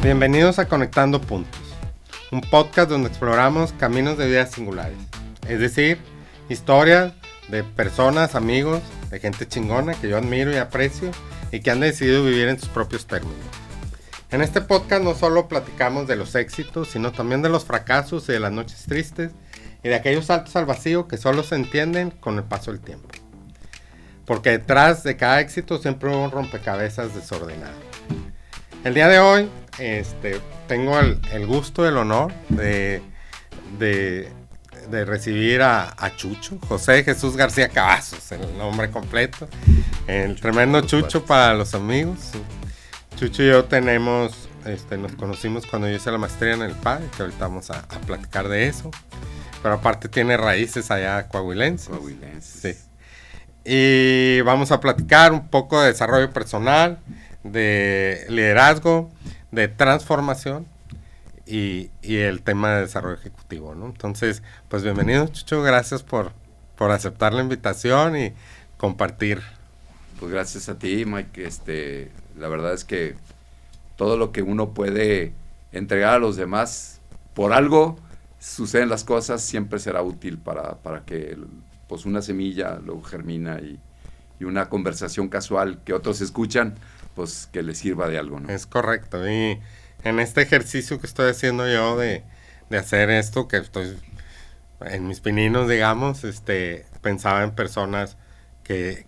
Bienvenidos a Conectando Puntos, un podcast donde exploramos caminos de vida singulares, es decir, historias de personas, amigos, de gente chingona que yo admiro y aprecio y que han decidido vivir en sus propios términos. En este podcast no solo platicamos de los éxitos, sino también de los fracasos y de las noches tristes y de aquellos saltos al vacío que solo se entienden con el paso del tiempo. Porque detrás de cada éxito siempre hubo un rompecabezas desordenado. El día de hoy tengo el gusto, el honor de recibir a Chucho, José Jesús García Cavazos, el nombre completo, el tremendo Chucho para los amigos. Chucho y yo nos conocimos cuando yo hice la maestría en el PAE, que ahorita vamos a platicar de eso, pero aparte tiene raíces allá coahuilenses. Sí. Y vamos a platicar un poco de desarrollo personal, de liderazgo, de transformación y el tema de desarrollo ejecutivo, ¿no? Entonces, pues bienvenido, Chucho, gracias por aceptar la invitación y compartir. Pues gracias a ti, Mike. La verdad es que todo lo que uno puede entregar a los demás, por algo suceden las cosas, siempre será útil para que pues una semilla luego germina y una conversación casual que otros escuchan, pues que les sirva de algo, ¿no? Es correcto. Y en este ejercicio que estoy haciendo yo de hacer esto, que estoy en mis pininos, digamos, pensaba en personas que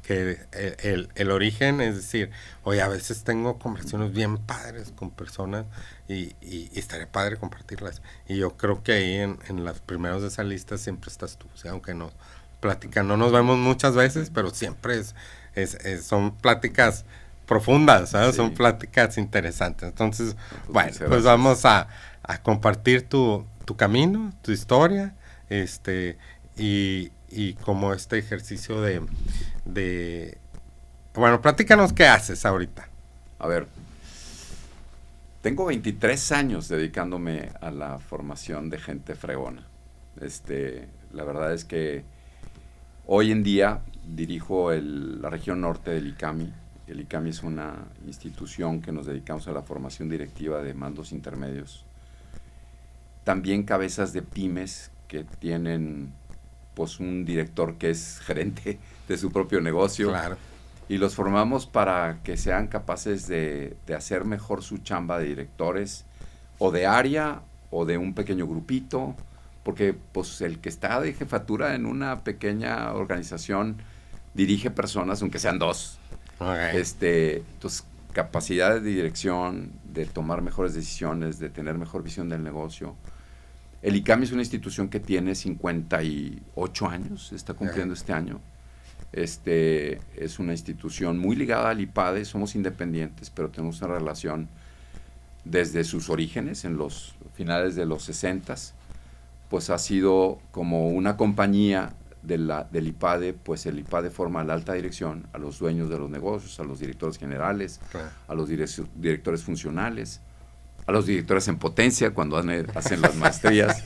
el origen, es decir, oye, a veces tengo conversaciones bien padres con personas y estaría padre compartirlas. Y yo creo que ahí en los primeros de esa lista siempre estás tú, o sea, aunque no nos vemos muchas veces, pero siempre son pláticas profundas, ¿sabes? Sí. Son pláticas interesantes. Entonces, bueno, pues vamos a compartir tu camino, tu historia, y como este ejercicio de bueno, platícanos qué haces ahorita. A ver, tengo 23 años dedicándome a la formación de gente fregona. La verdad es que hoy en día dirijo la región norte del ICAMI. El ICAMI es una institución que nos dedicamos a la formación directiva de mandos intermedios. También cabezas de pymes que tienen pues un director que es gerente de su propio negocio. Claro. Y los formamos para que sean capaces de hacer mejor su chamba de directores o de área o de un pequeño grupito, porque pues el que está de jefatura en una pequeña organización dirige personas, aunque sean dos. Okay. Entonces, capacidades de dirección, de tomar mejores decisiones, de tener mejor visión del negocio. El ICAMI es una institución que tiene 58 años, está cumpliendo este año. Es una institución muy ligada al IPADE, somos independientes, pero tenemos una relación desde sus orígenes, en los finales de los 60s, pues ha sido como una compañía del IPADE, pues el IPADE forma la alta dirección, a los dueños de los negocios, a los directores generales, claro, a los directores funcionales, a los directores en potencia cuando hacen las maestrías,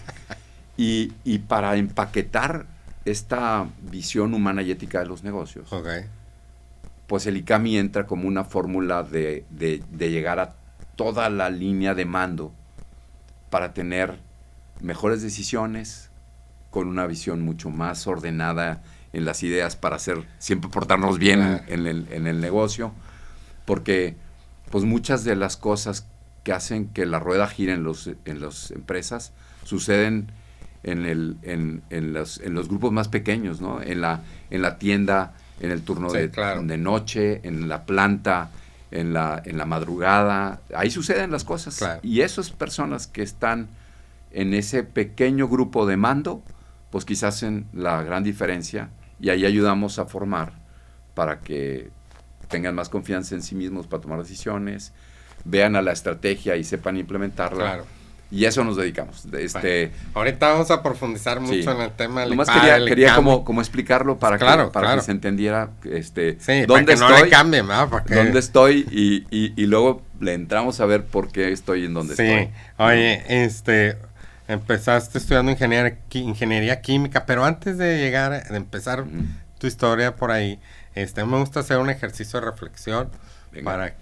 y para empaquetar esta visión humana y ética de los negocios, okay, pues el ICAMI entra como una fórmula de llegar a toda la línea de mando para tener mejores decisiones, con una visión mucho más ordenada en las ideas para siempre portarnos bien en el negocio, porque pues muchas de las cosas que hacen que la rueda gire en las empresas suceden en los grupos más pequeños, ¿no? En la tienda, en el turno de noche, en la planta, en la madrugada, ahí suceden las cosas. Claro. Y esas personas que están en ese pequeño grupo de mando, pues quizás hacen la gran diferencia, y ahí ayudamos a formar para que tengan más confianza en sí mismos para tomar decisiones, vean a la estrategia y sepan implementarla. Claro. Y eso nos dedicamos. Bueno, ahorita vamos a profundizar mucho en el tema del IPADE. Nomás quería como explicarlo para que se entendiera sí, dónde estoy, no le cambien, ¿no? Dónde estoy y luego le entramos a ver por qué estoy en donde estoy. Sí, oye, empezaste estudiando ingeniería química, pero antes de empezar tu historia por ahí, me gusta hacer un ejercicio de reflexión. Venga.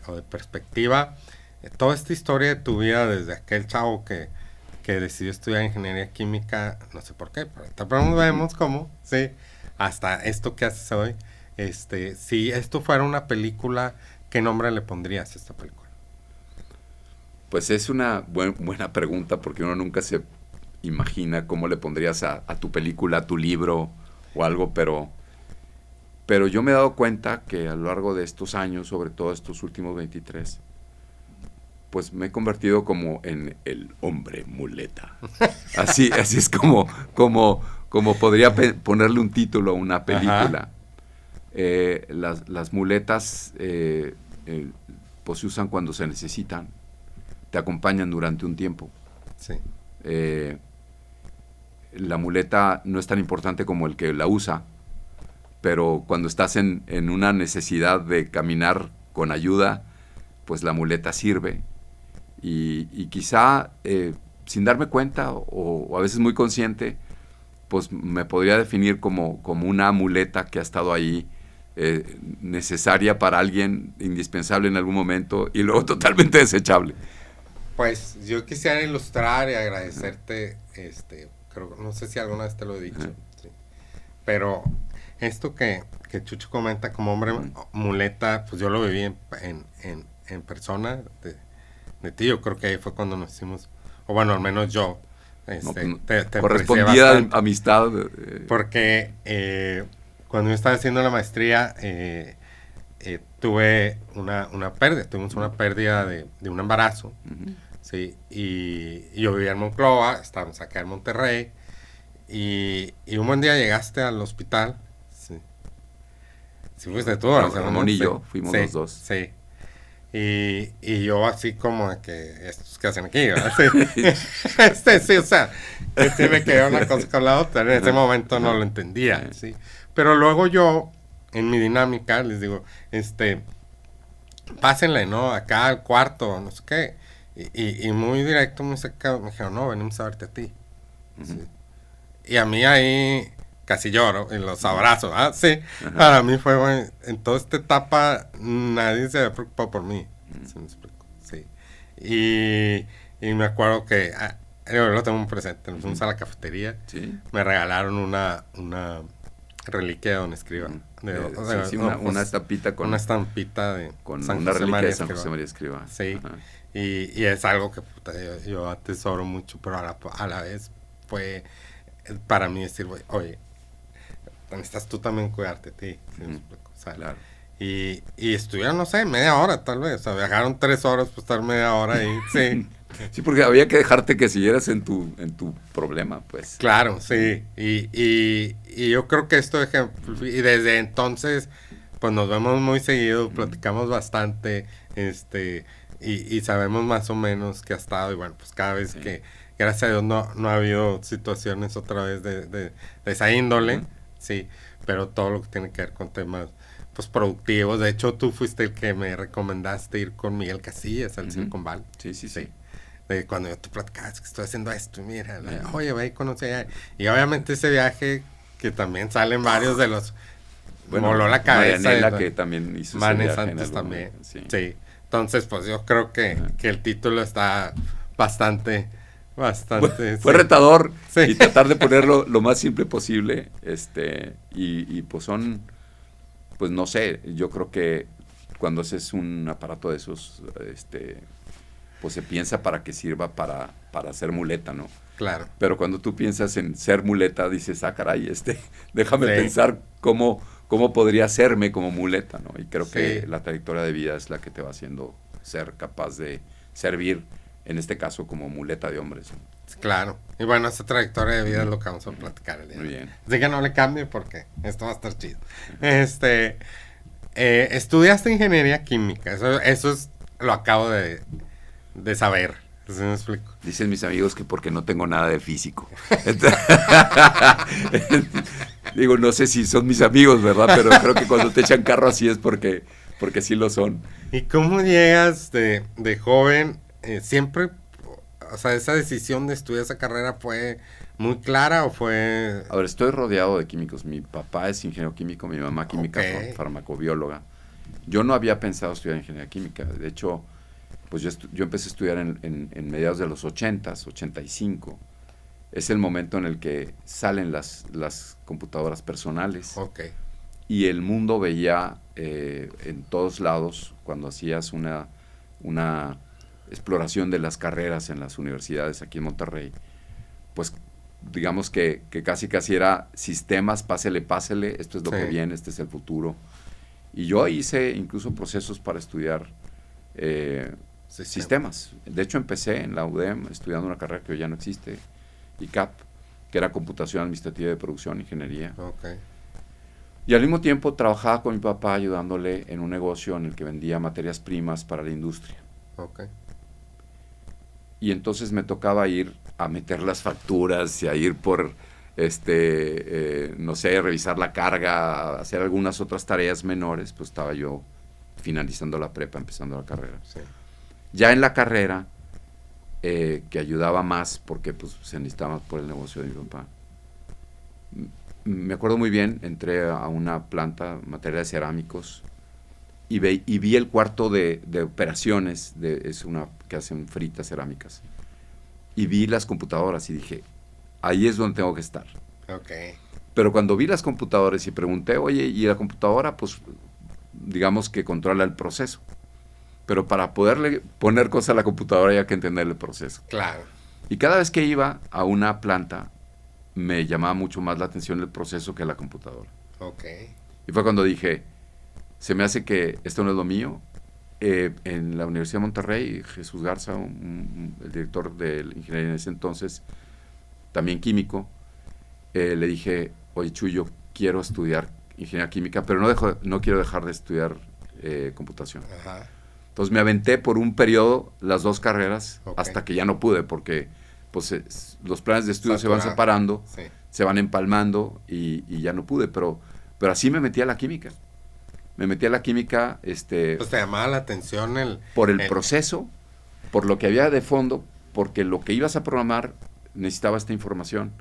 o de perspectiva, toda esta historia de tu vida, desde aquel chavo que decidió estudiar ingeniería química, no sé por qué, pero vemos cómo, sí, hasta esto que haces hoy, si esto fuera una película, ¿qué nombre le pondrías a esta película? Pues es una buena pregunta, porque uno nunca se imagina cómo le pondrías a tu película, a tu libro o algo, pero yo me he dado cuenta que a lo largo de estos años, sobre todo estos últimos 23, pues me he convertido como en el hombre muleta. Así es como podría ponerle un título a una película. Las muletas pues se usan cuando se necesitan, te acompañan durante un tiempo. Sí. La muleta no es tan importante como el que la usa, pero cuando estás en una necesidad de caminar con ayuda, pues la muleta sirve. Y quizá, sin darme cuenta, o a veces muy consciente, pues me podría definir como una muleta que ha estado ahí, necesaria para alguien, indispensable en algún momento, y luego totalmente desechable. Pues yo quisiera ilustrar y agradecerte, no sé si alguna vez te lo he dicho, sí, pero esto que Chucho comenta como hombre muleta, pues yo lo viví en persona de ti. Yo creo que ahí fue cuando nos hicimos, o bueno, al menos yo, te correspondía amistad. Porque cuando yo estaba haciendo la maestría, tuve tuvimos una pérdida de un embarazo, ¿sí? Y yo vivía en Monclova, estábamos acá en Monterrey, y un buen día llegaste al hospital, sí. Sí, fuiste tú, Ramón y yo, fuimos los dos. Sí. Y yo así como de que, ¿estos qué hacen aquí? Sí. Sí, o sea, sí me quedó una cosa con la otra. En ese momento no lo entendía, sí. Pero luego yo, en mi dinámica, les digo, pásenle, ¿no? Acá al cuarto, no sé qué. Y muy directo, muy cerca, me dijeron, no, venimos a verte a ti. Sí. Y a mí ahí casi lloro en los abrazos, ¿ah? Sí, para mí fue, bueno, en toda esta etapa nadie se había preocupado por mí, ¿sí me explico? Sí. Y me acuerdo que, yo lo tengo un presente, nos fuimos a la cafetería, ¿sí? Me regalaron una reliquia de Don Escriba. Una estampita con San una José reliquia María de San Escrivá. José María Escrivá. Sí, y es algo que puta, yo atesoro mucho, pero a la vez fue para mí decir, oye, necesitas tú también cuidarte a ti, ¿sí me explico? O sea, claro. Y estuvieron, no sé, media hora tal vez, o sea, viajaron 3 horas para estar media hora ahí, sí. Sí, porque había que dejarte que siguieras en tu problema, pues. Claro, sí, y yo creo que esto ejemplo, y desde entonces, pues nos vemos muy seguido, platicamos bastante, y sabemos más o menos qué ha estado, y bueno, pues cada vez que, gracias a Dios, no ha habido situaciones otra vez de esa índole, sí, pero todo lo que tiene que ver con temas pues productivos. De hecho, tú fuiste el que me recomendaste ir con Miguel Casillas al Silicon Valley. Sí. De cuando yo te platicabas que estoy haciendo esto, y mira, oye, ve y conoce allá. Y obviamente ese viaje que también salen varios de los, voló la cabeza. Marianela, que también hizo ese Manes viaje antes también. Sí. Entonces, pues yo creo que el título está bastante fue retador, sí. Y tratar de ponerlo lo más simple posible, y pues son, pues no sé, yo creo que cuando haces un aparato de esos, pues se piensa para que sirva para ser muleta, ¿no? Claro. Pero cuando tú piensas en ser muleta, dices, caray, déjame pensar cómo podría serme como muleta, ¿no? Y creo que la trayectoria de vida es la que te va haciendo ser capaz de servir, en este caso, como muleta de hombres, ¿no? Claro. Y bueno, esa trayectoria de vida es lo que vamos a platicar el día. Muy bien. Así que no le cambie porque esto va a estar chido. Estudiaste ingeniería química. Eso es, lo acabo de saber. ¿Sí me explico? Dicen mis amigos que porque no tengo nada de físico. Digo, no sé si son mis amigos, ¿verdad? Pero creo que cuando te echan carro así es porque sí lo son. ¿Y cómo llegas de joven? Siempre, o sea, esa decisión de estudiar esa carrera fue muy clara, ¿o fue...? A ver, estoy rodeado de químicos. Mi papá es ingeniero químico, mi mamá química, farmacobióloga. Yo no había pensado estudiar ingeniería química. De hecho, pues yo empecé a estudiar en mediados de los 80s, 85. Es el momento en el que salen las computadoras personales. Ok. Y el mundo veía en todos lados, cuando hacías una exploración de las carreras en las universidades aquí en Monterrey, pues digamos que casi era sistemas, pásele, esto es lo que viene, este es el futuro. Y yo hice incluso procesos para estudiar sistemas. De hecho, empecé en la UDEM estudiando una carrera que hoy ya no existe, ICAP, que era Computación Administrativa de Producción, Ingeniería. Okay. Y al mismo tiempo trabajaba con mi papá ayudándole en un negocio en el que vendía materias primas para la industria. Okay. Y entonces me tocaba ir a meter las facturas y a ir por, no sé, revisar la carga, hacer algunas otras tareas menores. Pues estaba yo finalizando la prepa, empezando la carrera. Sí. Ya en la carrera, que ayudaba más porque pues se necesitaba por el negocio de mi papá. Me acuerdo muy bien, entré a una planta, materiales cerámicos, y vi el cuarto de operaciones, es una que hacen fritas cerámicas, y vi las computadoras y dije, ahí es donde tengo que estar. Okay. Pero cuando vi las computadoras y pregunté, oye, y la computadora, pues digamos que controla el proceso, pero para poderle poner cosas a la computadora hay que entender el proceso. Claro. Y cada vez que iba a una planta, me llamaba mucho más la atención el proceso que la computadora. Okay. Y fue cuando dije, se me hace que esto no es lo mío. En la Universidad de Monterrey, Jesús Garza, el director de ingeniería en ese entonces, también químico, le dije, oye Chuy, yo quiero estudiar ingeniería química, pero no quiero dejar de estudiar computación. Ajá. Entonces me aventé por un periodo las dos carreras, Okay, hasta que ya no pude, porque pues los planes de estudio saturado, se van separando, sí, se van empalmando y ya no pude, pero así me metí a la química. Me metí a la química Pues te llamaba la atención por el proceso, por lo que había de fondo, porque lo que ibas a programar necesitaba esta información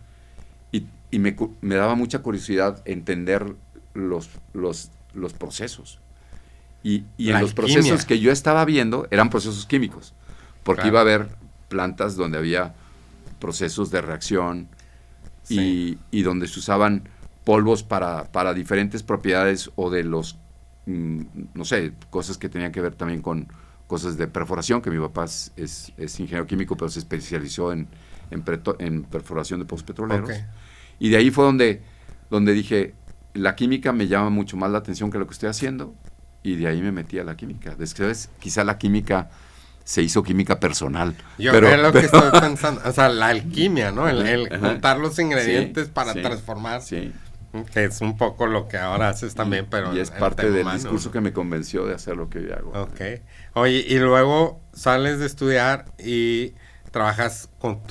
y me daba mucha curiosidad entender los procesos. Y en los procesos que yo estaba viendo eran procesos químicos, porque iba a haber plantas donde había procesos de reacción y donde se usaban polvos para diferentes propiedades o de los, no sé, cosas que tenían que ver también con cosas de perforación, que mi papá es ingeniero químico, pero se especializó en perforación de pozos petroleros. Okay. Y de ahí fue donde dije, la química me llama mucho más la atención que lo que estoy haciendo, y de ahí me metí a la química. Después, quizá la química se hizo química personal. Yo es lo que estoy pensando, o sea, la alquimia, ¿no? El juntar los ingredientes para transformar. Sí. Que es un poco lo que ahora haces también, pero... Y es parte del discurso que me convenció de hacer lo que yo hago. Ok. Oye, y luego sales de estudiar y trabajas con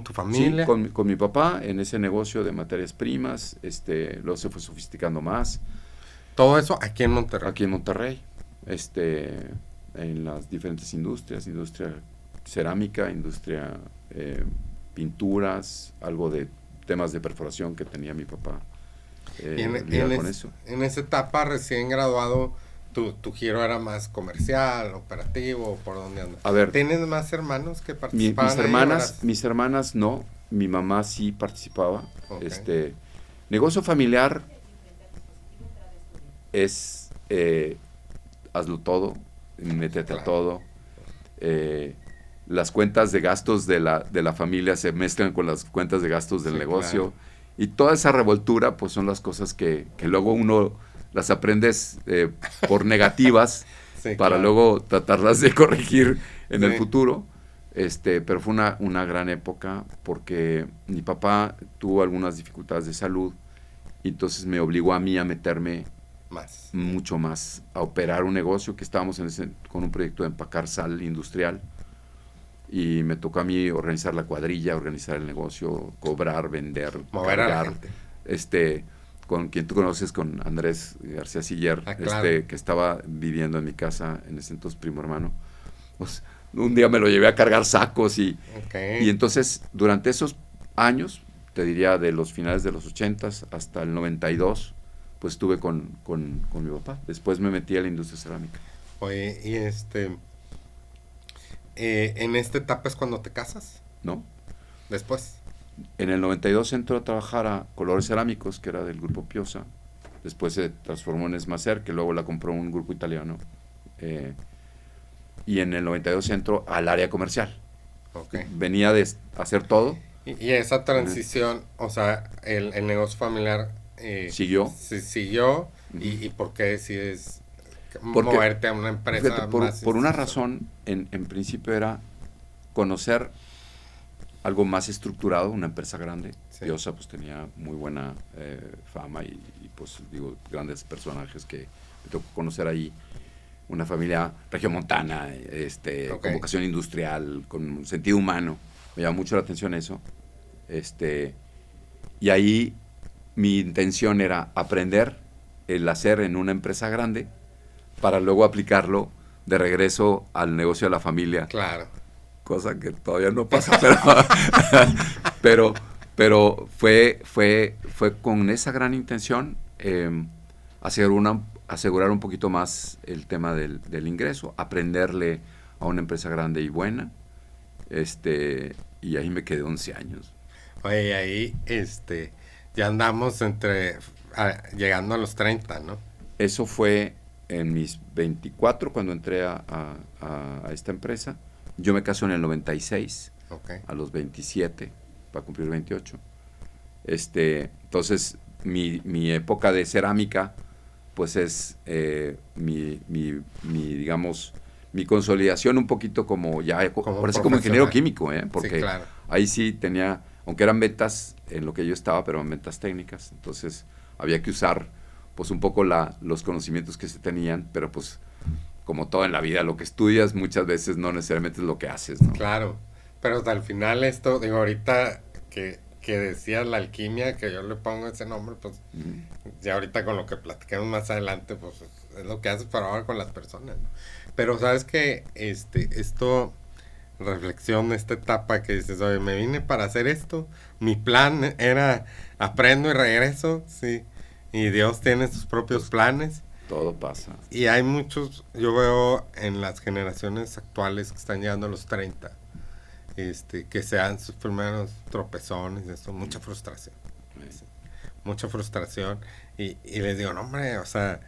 tu familia. Sí, con mi papá en ese negocio de materias primas, luego se fue sofisticando más. Todo eso aquí en Monterrey. Aquí en Monterrey, en las diferentes industrias, industria cerámica, industria pinturas, algo de temas de perforación que tenía mi papá. En esa etapa recién graduado, tu giro era más comercial, operativo, ¿por dónde andas? A ver, ¿tienes más hermanos que participaban? Mis hermanas no, mi mamá sí participaba. Okay. Negocio familiar es hazlo todo, métete a todo. Las cuentas de gastos de la familia se mezclan con las cuentas de gastos del negocio. Claro. Y toda esa revoltura, pues son las cosas que luego uno las aprendes por negativas para luego tratarlas de corregir en el futuro. Pero fue una gran época porque mi papá tuvo algunas dificultades de salud y entonces me obligó a mí a meterme mucho más, a operar un negocio que estábamos con un proyecto de empacar sal industrial. Y me tocó a mí organizar la cuadrilla, organizar el negocio, cobrar, vender, cargar. Con quien tú conoces, con Andrés García Siller, claro. Que estaba viviendo en mi casa, en ese entonces primo hermano. Pues, un día me lo llevé a cargar sacos y entonces durante esos años, te diría de los finales de los 80s hasta el 92, pues estuve con mi papá. Después me metí a la industria cerámica. Oye, y en esta etapa es cuando te casas, ¿no? después. En el 92 entró a trabajar a Colores Cerámicos, que era del grupo Piosa. Después se transformó en Esmacer, que luego la compró un grupo italiano. Y en el 92 entró al área comercial. Okay. Venía de hacer todo. Y esa transición, o sea, el negocio familiar siguió. Siguió. ¿Y por qué decides Porque, moverte a una empresa fíjate, por una razón, en principio era conocer algo más estructurado, una empresa grande. Sí. Piosa pues tenía muy buena fama y pues digo, grandes personajes que me tocó conocer ahí. Una familia regiomontana, con vocación industrial, con sentido humano. Me llama mucho la atención eso. Y ahí mi intención era aprender el hacer en una empresa grande para luego aplicarlo de regreso al negocio de la familia. Claro. Cosa que todavía no pasa, pero fue con esa gran intención asegurar un poquito más el tema del ingreso, aprenderle a una empresa grande y buena, y ahí me quedé 11 años. Oye, ahí ya andamos llegando a los 30, ¿no? Eso fue en mis 24 cuando entré a esta empresa. Yo me caso en el 96, a los 27, para cumplir 28. Entonces, mi época de cerámica, pues es digamos, mi consolidación un poquito como como ingeniero químico, porque sí, claro. Ahí sí tenía, aunque eran ventas en lo que yo estaba, pero eran ventas técnicas, entonces había que usar pues un poco los conocimientos que se tenían, pero pues como todo en la vida, lo que estudias muchas veces no necesariamente es lo que haces, ¿no? Claro, pero al final esto, digo, ahorita que decías la alquimia, que yo le pongo ese nombre, pues ya ahorita con lo que platiquemos más adelante, pues es lo que haces para ahora con las personas, ¿no? Pero sabes que esto, reflexión, esta etapa que dices, oye, me vine para hacer esto, mi plan era aprendo y regreso, sí, y Dios tiene sus propios planes. Todo pasa. Y hay muchos, yo veo en las generaciones actuales que están llegando a los 30, que sean sus primeros tropezones, esto, mucha frustración. Sí, mucha frustración. Y les digo, no, hombre, o sea,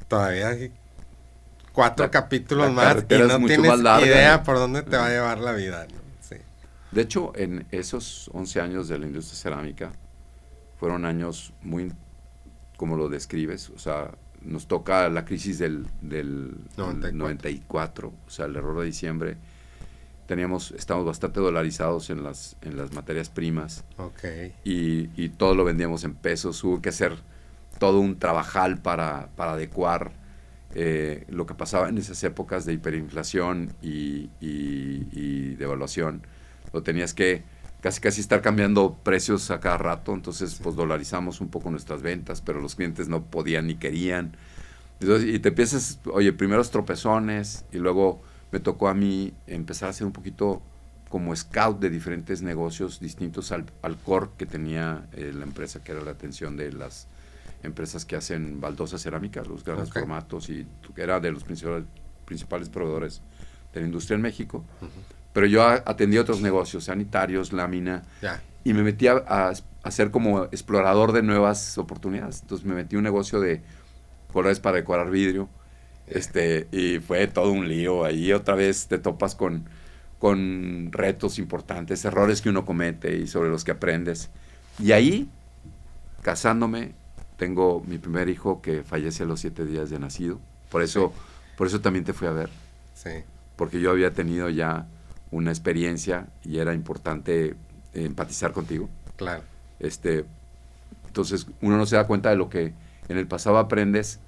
todavía hay 4 capítulos más y no tienes idea por dónde te va a llevar la vida, ¿no? Sí. De hecho, en esos 11 años de la industria cerámica, fueron años muy, como lo describes, o sea, nos toca la crisis del 94, o sea, el error de diciembre. Estamos bastante dolarizados en las materias primas. Y todo lo vendíamos en pesos. Hubo que hacer todo un trabajal para adecuar lo que pasaba en esas épocas de hiperinflación y devaluación. Lo tenías que casi estar cambiando precios a cada rato, entonces pues dolarizamos un poco nuestras ventas, pero los clientes no podían ni querían. Entonces, y te empiezas, oye, primeros tropezones, y luego me tocó a mí empezar a hacer un poquito como scout de diferentes negocios distintos al core que tenía la empresa, que era la atención de las empresas que hacen baldosas cerámicas, los grandes formatos, y era de los principales proveedores de la industria en México. Pero yo atendí otros negocios, sanitarios, lámina, y me metí a ser como explorador de nuevas oportunidades. Entonces me metí a un negocio de colores para decorar vidrio, y fue todo un lío. Ahí otra vez te topas con retos importantes, errores que uno comete y sobre los que aprendes. Y ahí, casándome, tengo mi primer hijo que fallece a los 7 días de nacido. Por eso también te fui a ver. Sí. Porque yo había tenido ya una experiencia y era importante empatizar contigo. Claro. Entonces uno no se da cuenta de lo que en el pasado aprendes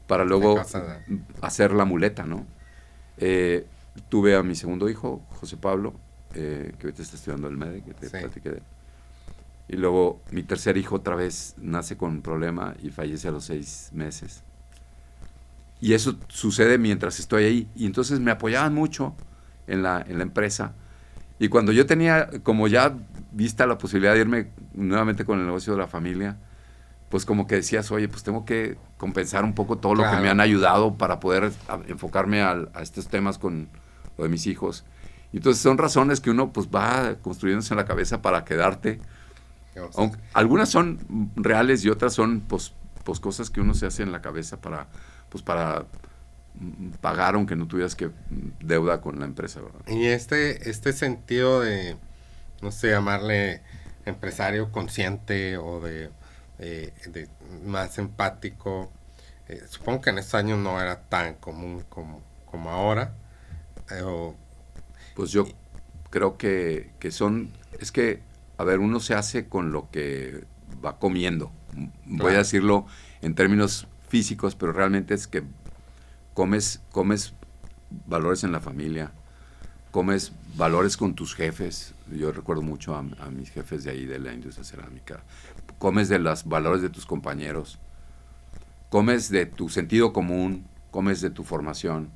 para luego hacer la muleta, ¿no? Tuve a mi segundo hijo, José Pablo, que ahorita está estudiando el MEDE, que te platiqué de él. Y luego mi tercer hijo otra vez nace con un problema y fallece a los 6 meses. Y eso sucede mientras estoy ahí. Y entonces me apoyaban mucho en la empresa. Y cuando yo tenía como ya vista la posibilidad de irme nuevamente con el negocio de la familia, pues como que decías, oye, pues tengo que compensar un poco todo lo que me han ayudado para poder enfocarme a estos temas con lo de mis hijos. Entonces son razones que uno pues va construyéndose en la cabeza para quedarte. Aunque, algunas son reales y otras son pues cosas que uno se hace en la cabeza para pagar aunque no tuvieras que deuda con la empresa, ¿verdad? Y este sentido de, no sé, llamarle empresario consciente o de más empático, supongo que en estos años no era tan común como ahora. Pues yo creo que es que, a ver, uno se hace con lo que va comiendo. Voy a decirlo en términos físicos, pero realmente es que comes valores en la familia, comes valores con tus jefes. Yo recuerdo mucho a mis jefes de ahí, de la industria cerámica. Comes de los valores de tus compañeros, comes de tu sentido común, comes de tu formación.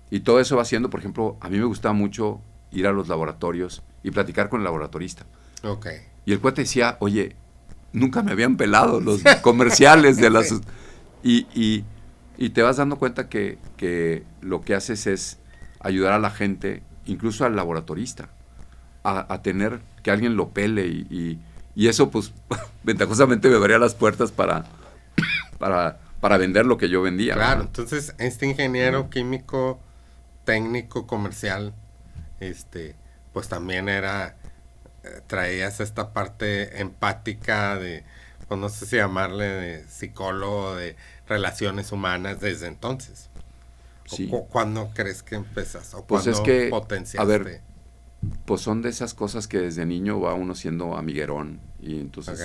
Y todo eso va haciendo, por ejemplo, a mí me gustaba mucho ir a los laboratorios y platicar con el laboratorista. Okay. Y el cuate decía, oye, nunca me habían pelado los comerciales de las... Y te vas dando cuenta que lo que haces es ayudar a la gente, incluso al laboratorista, a tener que alguien lo pele y eso pues ventajosamente me abría las puertas para vender lo que yo vendía. Claro, ¿verdad? entonces este ingeniero químico, técnico, comercial, pues también traías esta parte empática de, pues no sé si llamarle de psicólogo, de relaciones humanas desde entonces. Sí. ¿Cuándo crees que empezas? ¿O pues cuándo es que, potenciaste? a ver, pues son de esas cosas que desde niño va uno siendo amiguerón y entonces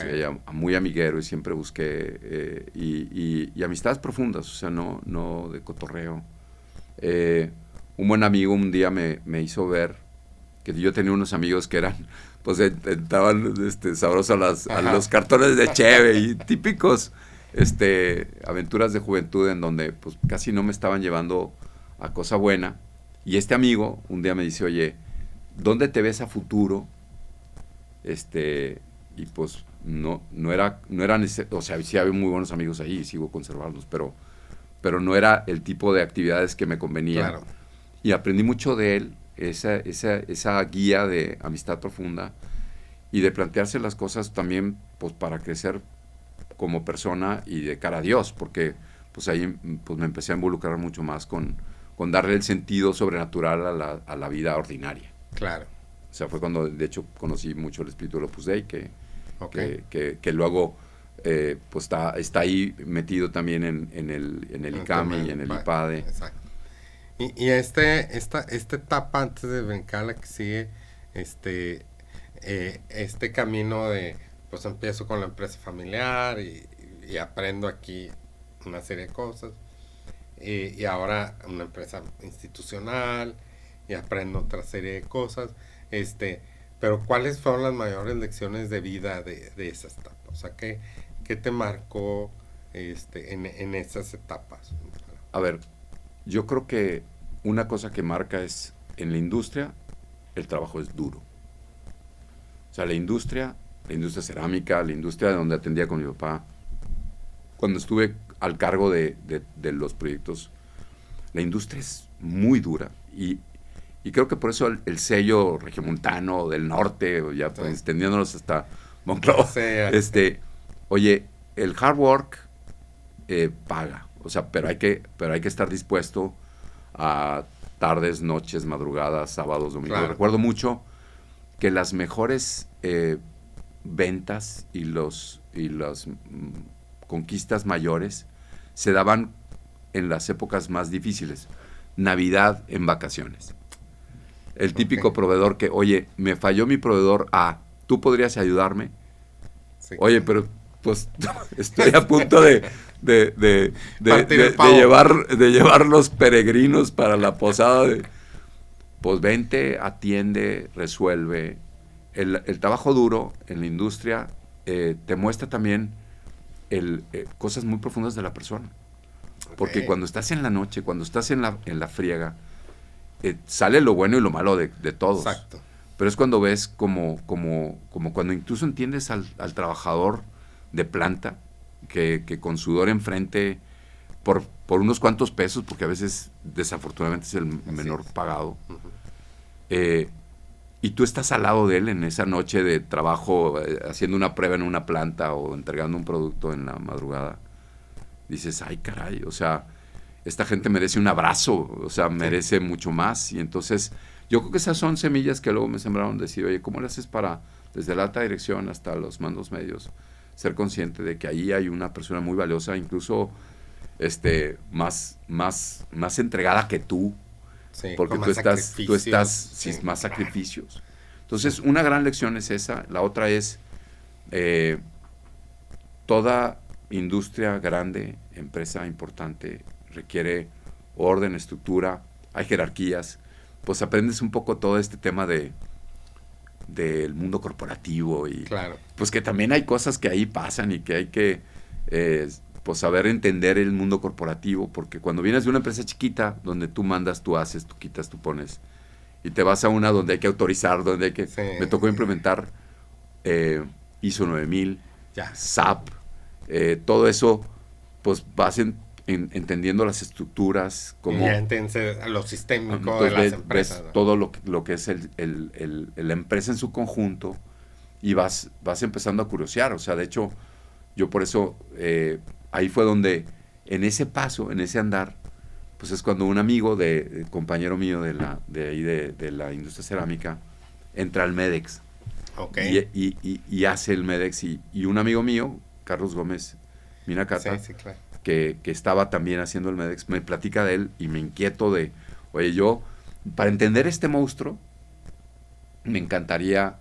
muy amiguero y siempre busqué y amistades profundas, o sea, no de cotorreo. Un buen amigo un día me hizo ver que yo tenía unos amigos que eran, pues estaban sabrosos a los cartones de cheve y típicos aventuras de juventud en donde pues casi no me estaban llevando a cosa buena. Y este amigo un día me dice, oye, ¿dónde te ves a futuro? Y pues no era o sea, sí había muy buenos amigos ahí y sigo conservándolos, pero no era el tipo de actividades que me convenía. Claro. Y aprendí mucho de él, esa guía de amistad profunda y de plantearse las cosas también pues para crecer como persona y de cara a Dios, porque pues ahí pues me empecé a involucrar mucho más con darle el sentido sobrenatural a la vida ordinaria. Claro. O sea, fue cuando de hecho conocí mucho el espíritu del Opus Dei, que luego pues está ahí metido también en el ICAMI y en el IPADE. Exacto. Y esta etapa, antes de brincar la que sigue, este camino de, pues empiezo con la empresa familiar y aprendo aquí una serie de cosas, y ahora una empresa institucional y aprendo otra serie de cosas, pero ¿cuáles fueron las mayores lecciones de vida de esas etapas? O sea, ¿qué te marcó en esas etapas? A ver, yo creo que una cosa que marca es, en la industria, el trabajo es duro. O sea, la industria cerámica, la industria donde atendía con mi papá, cuando estuve al cargo de los proyectos, la industria es muy dura y creo que por eso el sello regiomontano del norte, ya pues, extendiéndonos hasta Monclova, oye, el hard work paga, o sea, pero hay que estar dispuesto a tardes, noches, madrugadas, sábados, domingos. Claro. Recuerdo mucho que las mejores ventas y las conquistas mayores se daban en las épocas más difíciles. Navidad en vacaciones. El típico proveedor que, oye, me falló mi proveedor A, ¿tú podrías ayudarme? Sí, oye, pero pues estoy a punto de llevar los peregrinos para la posada. Pues vente, atiende, resuelve. El trabajo duro en la industria te muestra también cosas muy profundas de la persona. Porque cuando estás en la noche, cuando estás en la friega, sale lo bueno y lo malo de todos. Exacto. Pero es cuando ves como cuando incluso entiendes al trabajador de planta que con sudor enfrente por unos cuantos pesos, porque a veces desafortunadamente es el menor pagado, y tú estás al lado de él en esa noche de trabajo, haciendo una prueba en una planta o entregando un producto en la madrugada, dices, ay caray, o sea, esta gente merece un abrazo, o sea, merece mucho más. Y entonces, yo creo que esas son semillas que luego me sembraron decir, oye, ¿cómo le haces para, desde la alta dirección hasta los mandos medios, ser consciente de que ahí hay una persona muy valiosa, incluso más entregada que tú, Sí, porque con tú más estás sí. sin más sacrificios. Entonces, una gran lección es esa. La otra es, toda industria grande, empresa importante, requiere orden, estructura, hay jerarquías. Pues aprendes un poco todo este tema del mundo corporativo y Claro. pues que también hay cosas que ahí pasan y que hay que pues saber entender el mundo corporativo, porque cuando vienes de una empresa chiquita donde tú mandas, tú haces, tú quitas, tú pones, y te vas a una donde hay que autorizar, donde hay que... Sí. Me tocó implementar ISO 9000, Ya. SAP, todo eso, pues vas entendiendo las estructuras, Y como... ya entiendes lo sistémico Entonces de las ves empresas, ¿no? todo lo que es la empresa en su conjunto y vas empezando a curiosear. O sea, de hecho, yo por eso, ahí fue donde, en ese paso, en ese andar, pues es cuando un amigo, compañero mío de la industria cerámica, entra al MEDEX. Ok. Y hace el MEDEX. Y un amigo mío, Carlos Gómez Minacata, Sí, claro. que estaba también haciendo el MEDEX, me platica de él y me inquieto de, oye, yo, para entender este monstruo, me encantaría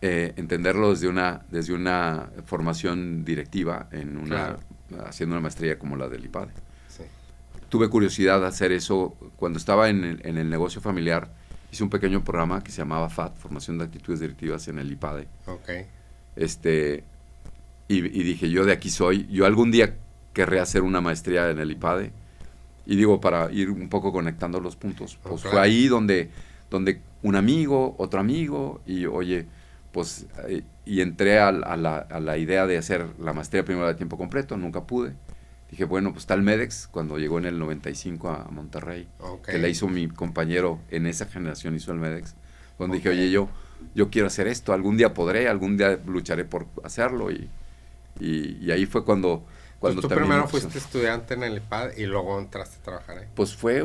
entenderlo desde una formación directiva, Claro. haciendo una maestría como la del IPADE. Sí. Tuve curiosidad de hacer eso. Cuando estaba en el negocio familiar, hice un pequeño programa que se llamaba FAT, Formación de Actitudes Directivas en el IPADE. Ok. Y dije, yo de aquí soy. Yo algún día querré hacer una maestría en el IPADE. Y digo, para ir un poco conectando los puntos. Pues claro. fue ahí donde un amigo, otro amigo, y oye, pues, y entré a la idea de hacer la maestría primero de tiempo completo, nunca pude. Dije, bueno, pues está el MEDEX, cuando llegó en el 95 a Monterrey, que le hizo mi compañero, en esa generación hizo el MEDEX, donde dije, oye, yo quiero hacer esto, algún día podré, algún día lucharé por hacerlo, y ahí fue cuando Pues tú también primero fuiste estudiante en el IPAD y luego entraste a trabajar ahí. Pues fue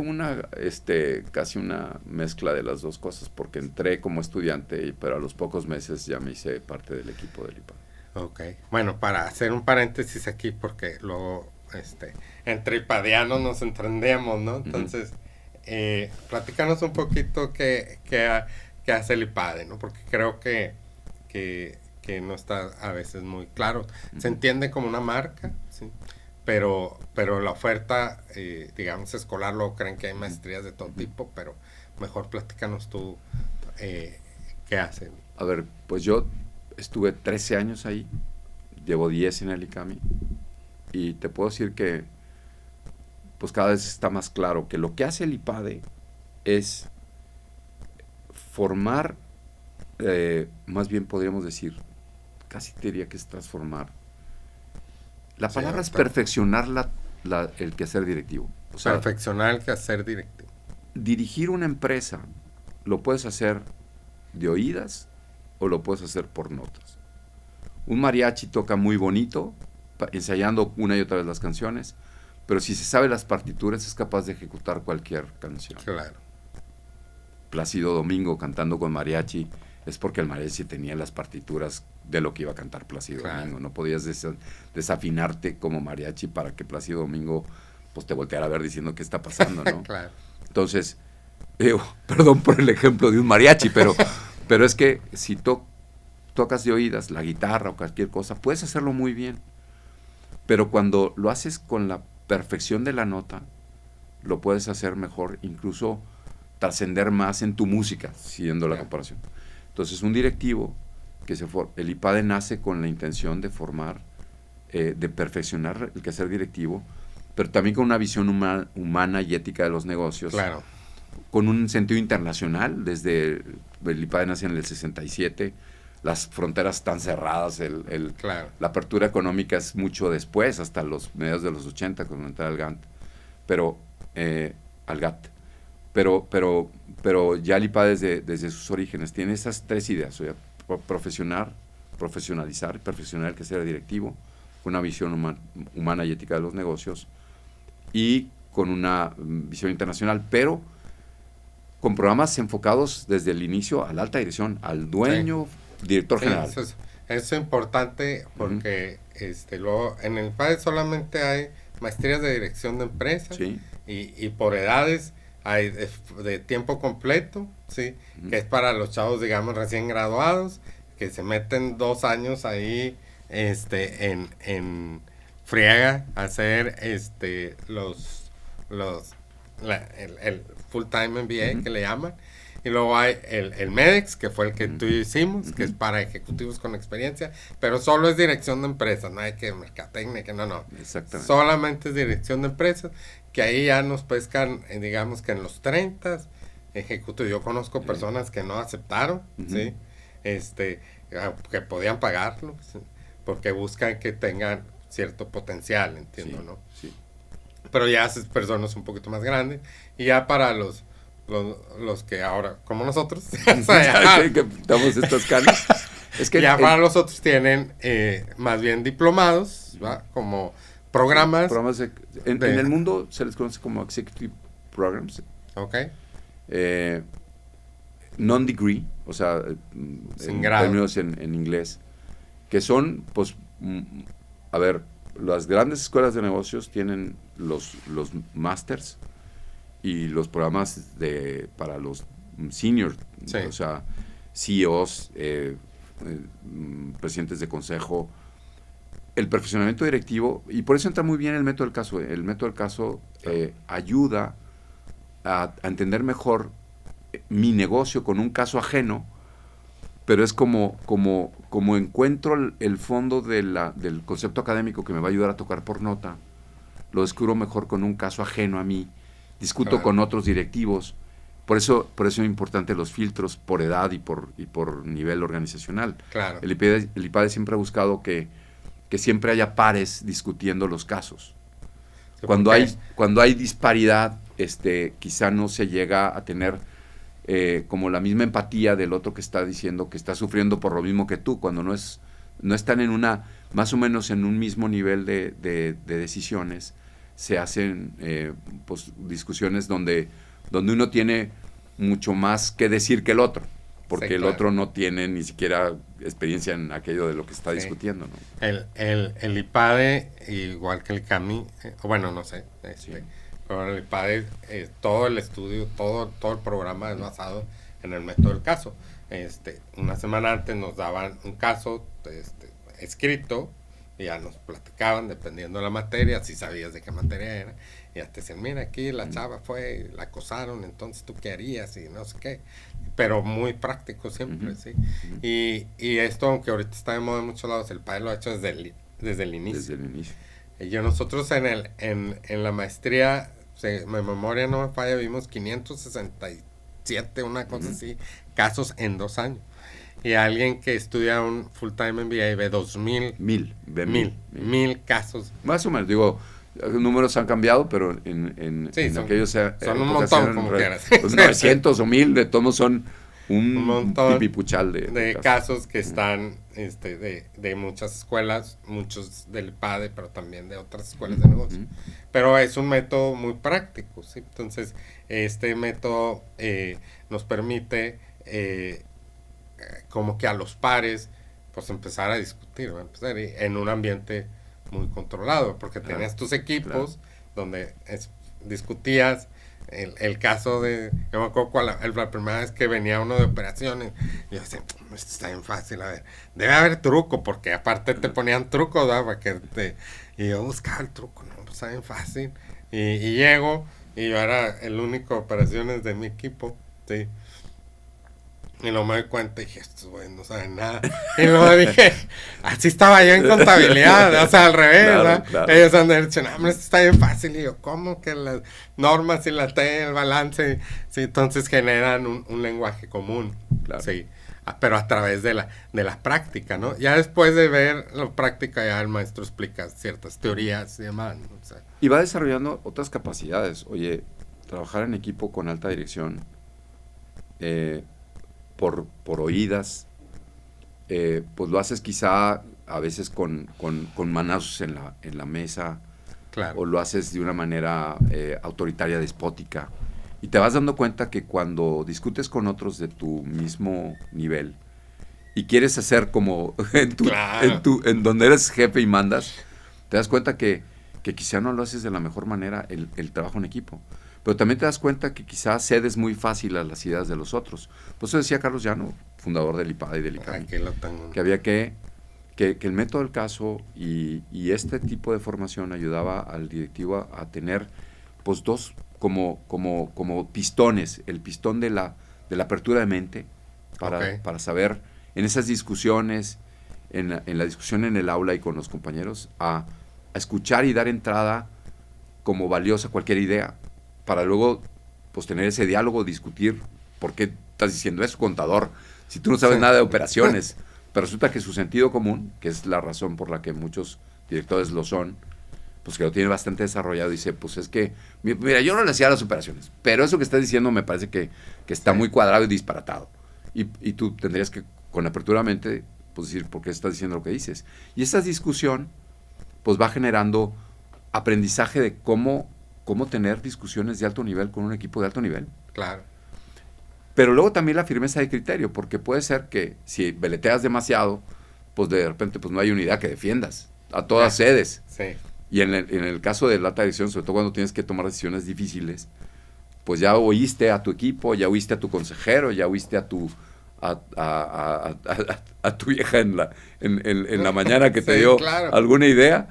casi una mezcla de las dos cosas, porque entré como estudiante, pero a los pocos meses ya me hice parte del equipo del IPAD. Ok. Bueno, para hacer un paréntesis aquí, porque luego entre ipadianos nos entendemos, ¿no? Entonces, platícanos un poquito qué hace el IPADE, ¿no? Porque creo que no está a veces muy claro. Se entiende como una marca, ¿sí? Pero la oferta, digamos, escolar, luego creen que hay maestrías de todo tipo, pero mejor platícanos tú qué hacen. A ver, pues yo estuve 13 años ahí, llevo 10 en el ICAMI, y te puedo decir que pues cada vez está más claro que lo que hace el IPADE es formar, más bien podríamos decir, casi te diría que es transformar. La palabra es perfeccionar el quehacer directivo. O sea, perfeccionar el quehacer directivo. Dirigir una empresa lo puedes hacer de oídas o lo puedes hacer por notas. Un mariachi toca muy bonito, ensayando una y otra vez las canciones, pero si se sabe las partituras es capaz de ejecutar cualquier canción. Claro. Plácido Domingo cantando con mariachi es porque el mariachi tenía las partituras de lo que iba a cantar Plácido Domingo. No podías desafinarte como mariachi para que Plácido Domingo pues te volteara a ver diciendo qué está pasando, ¿no? Claro. Entonces, perdón por el ejemplo de un mariachi, pero es que si tocas de oídas la guitarra o cualquier cosa, puedes hacerlo muy bien. Pero cuando lo haces con la perfección de la nota, lo puedes hacer mejor, incluso trascender más en tu música, siguiendo la comparación. Entonces, un directivo el IPADE nace con la intención de formar, de perfeccionar el quehacer directivo, pero también con una visión humana y ética de los negocios. Claro. Con un sentido internacional, desde el IPADE nace en el 67, las fronteras están cerradas, claro. La apertura económica es mucho después, hasta los mediados de los 80, cuando entra al GATT. Pero pero ya el IPADE desde sus orígenes tiene esas 3 ideas, o sea, profesionalizar, perfeccionar el quehacer directivo, con una visión humana y ética de los negocios, y con una visión internacional, pero con programas enfocados desde el inicio a la alta dirección, al dueño, director general. Eso es importante porque luego en el IPADE solamente hay maestrías de dirección de empresas y por edades hay de tiempo completo, ¿sí? Que es para los chavos, digamos, recién graduados, que se meten 2 años ahí en friega a hacer el full-time MBA que le llaman. Y luego hay el MEDEX, que fue el que tú y yo hicimos, que es para ejecutivos con experiencia, pero solo es dirección de empresas, no hay que mercadotecnia, no. Exactamente. Solamente es dirección de empresas, que ahí ya nos pescan, digamos que en los 30 ejecutivos. Yo conozco personas que no aceptaron, ¿sí? Que podían pagarlo, ¿sí? Porque buscan que tengan cierto potencial, entiendo, ¿no? Sí. Pero ya haces personas un poquito más grandes, y ya para los que ahora, como nosotros, o sea, que damos estas canas. Es que ya para los otros tienen más bien diplomados, ¿va? Como programas. En el mundo se les conoce como Executive Programs. Ok. Non-degree, o sea, sin grado. Términos en inglés, que son, pues, a ver, las grandes escuelas de negocios tienen los masters y los programas para los seniors, o sea, CEOs, presidentes de consejo, el perfeccionamiento directivo, y por eso entra muy bien el método del caso. El método del caso ayuda a entender mejor mi negocio con un caso ajeno, pero es como encuentro el fondo del concepto académico que me va a ayudar a tocar por nota, lo descubro mejor con un caso ajeno a mí, discuto con otros directivos. Por eso es importante los filtros por edad y por nivel organizacional. Claro. El IPADE siempre ha buscado que siempre haya pares discutiendo los casos. Sí, cuando hay disparidad, quizá no se llega a tener como la misma empatía del otro que está diciendo que está sufriendo por lo mismo que tú, cuando no están más o menos en un mismo nivel de decisiones. Se hacen pues discusiones donde uno tiene mucho más que decir que el otro, porque el otro no tiene ni siquiera experiencia en aquello de lo que está discutiendo, ¿no? El IPADE, igual que el CAMI, bueno, no sé, pero el IPADE, todo el estudio, todo el programa es basado en el método del caso. Una semana antes nos daban un caso escrito, y ya nos platicaban dependiendo de la materia, si sabías de qué materia era, y ya te decían, mira, aquí la chava fue, la acosaron, entonces tú qué harías, y no sé qué, pero muy práctico siempre, ¿sí? Y esto, aunque ahorita está de moda en muchos lados, el IPADE lo ha hecho desde el inicio. Desde el inicio. Nosotros en la maestría, mi memoria no me falla, vimos 567, una cosa así, casos en 2 años. Y alguien que estudia un full-time MBA ve 2,000. Mil casos. Más o menos, digo, los números han cambiado, pero en aquellos... Son un montón, como quieras. Pues 900 o 1,000, de todos son un montón pipipuchal de casos que están de muchas escuelas, muchos del IPADE, pero también de otras escuelas de negocio. Pero es un método muy práctico, ¿sí? Entonces, este método nos permite como que a los pares pues empezar a discutir, empezar en un ambiente muy controlado, porque tenías tus equipos donde discutías el caso de, yo me acuerdo la primera vez que venía uno de operaciones, y yo decía, esto está bien fácil, a ver, debe haber truco, porque aparte te ponían trucos, ¿verdad? Y yo buscaba el truco, no, pues está bien fácil, y llego, y yo era el único de operaciones de mi equipo, ¿sí? Y luego me doy cuenta y dije, estos güeyes no saben nada. Y luego dije, así estaba yo en contabilidad, o sea, al revés, ¿verdad? Claro. Ellos han dicho, no, hombre, esto está bien fácil. Y yo, ¿cómo que las normas y la T, el balance? Sí, entonces generan un lenguaje común. Claro. Sí, pero a través de la práctica, ¿no? Ya después de ver la práctica, ya el maestro explica ciertas teorías y demás, ¿no? O sea, y va desarrollando otras capacidades. Oye, trabajar en equipo con alta dirección por oídas, pues lo haces quizá a veces con manazos en la mesa, Claro. o lo haces de una manera autoritaria, despótica. Y te vas dando cuenta que cuando discutes con otros de tu mismo nivel y quieres hacer como Claro. en donde eres jefe y mandas, te das cuenta que quizá no lo haces de la mejor manera el trabajo en equipo. Pero también te das cuenta que quizás cedes muy fácil a las ideas de los otros. Por eso decía Carlos Llano, fundador del IPAD y del ICAMI, Aquí lo tengo. que había que el método del caso y este tipo de formación ayudaba al directivo a tener pues dos como pistones, el pistón de la apertura de mente para saber en esas discusiones, en la discusión en el aula y con los compañeros, a escuchar y dar entrada como valiosa cualquier idea, para luego pues tener ese diálogo, discutir por qué estás diciendo eso, contador, si tú no sabes nada de operaciones. Pero resulta que su sentido común, que es la razón por la que muchos directores lo son, pues que lo tiene bastante desarrollado, dice, pues es que, mira, yo no le hacía las operaciones, pero eso que estás diciendo me parece que está muy cuadrado y disparatado. Y tú tendrías que, con apertura de mente, pues decir, ¿por qué estás diciendo lo que dices? Y esa discusión, pues va generando aprendizaje de cómo tener discusiones de alto nivel con un equipo de alto nivel. Claro. Pero luego también la firmeza de criterio, porque puede ser que si veleteas demasiado, pues de repente pues no hay unidad que defiendas. A todas cedes. Sí. Y en el caso de la alta dirección, sobre todo cuando tienes que tomar decisiones difíciles, pues ya oíste a tu equipo, ya oíste a tu consejero, ya oíste a tu vieja en la mañana que te dio alguna idea,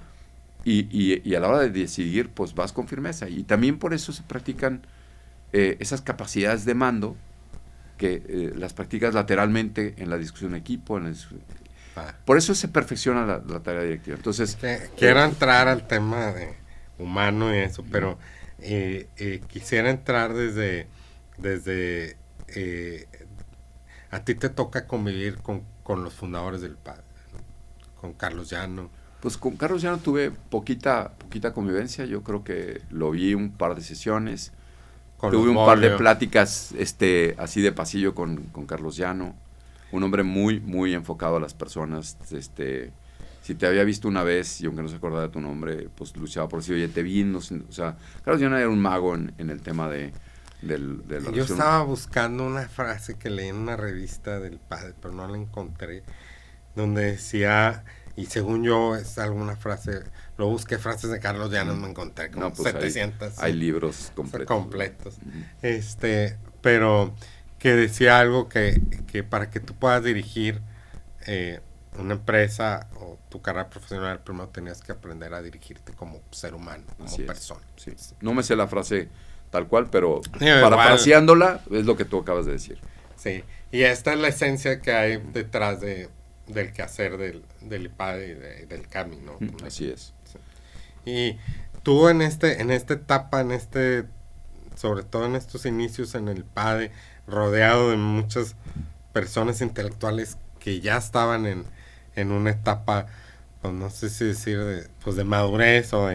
y a la hora de decidir, pues vas con firmeza. Y también por eso se practican esas capacidades de mando, que las practicas lateralmente en la discusión en equipo, por eso se perfecciona la tarea directiva. Entonces, quiero entrar al tema de humano y eso, pero quisiera entrar desde a ti te toca convivir con los fundadores del PAD, ¿no? Con Carlos Llano. Pues con Carlos Llano tuve poquita convivencia. Yo creo que lo vi un par de sesiones. Tuve un par de pláticas así de pasillo con Carlos Llano, un hombre muy, muy enfocado a las personas. Si te había visto una vez y aunque no se acordaba de tu nombre, pues luchaba por decir, oye, te vi, no sé, o sea, Carlos Llano era un mago en el tema de la relación. Yo estaba buscando una frase que leí en una revista del padre, pero no la encontré, donde decía, y según yo es alguna frase, lo busqué frases de Carlos Llano, me encontré como 700. Hay libros completos. Pero que decía algo que para que tú puedas dirigir una empresa o tu carrera profesional, primero tenías que aprender a dirigirte como ser humano, como persona. Sí. No me sé la frase tal cual, pero parafraseándola es lo que tú acabas de decir. Sí, y esta es la esencia que hay detrás del quehacer del IPAD y del CAMI, ¿no? Así es. Sí. Y tú en esta etapa, sobre todo en estos inicios en el PADE, rodeado de muchas personas intelectuales que ya estaban en una etapa, pues no sé si decir, de madurez o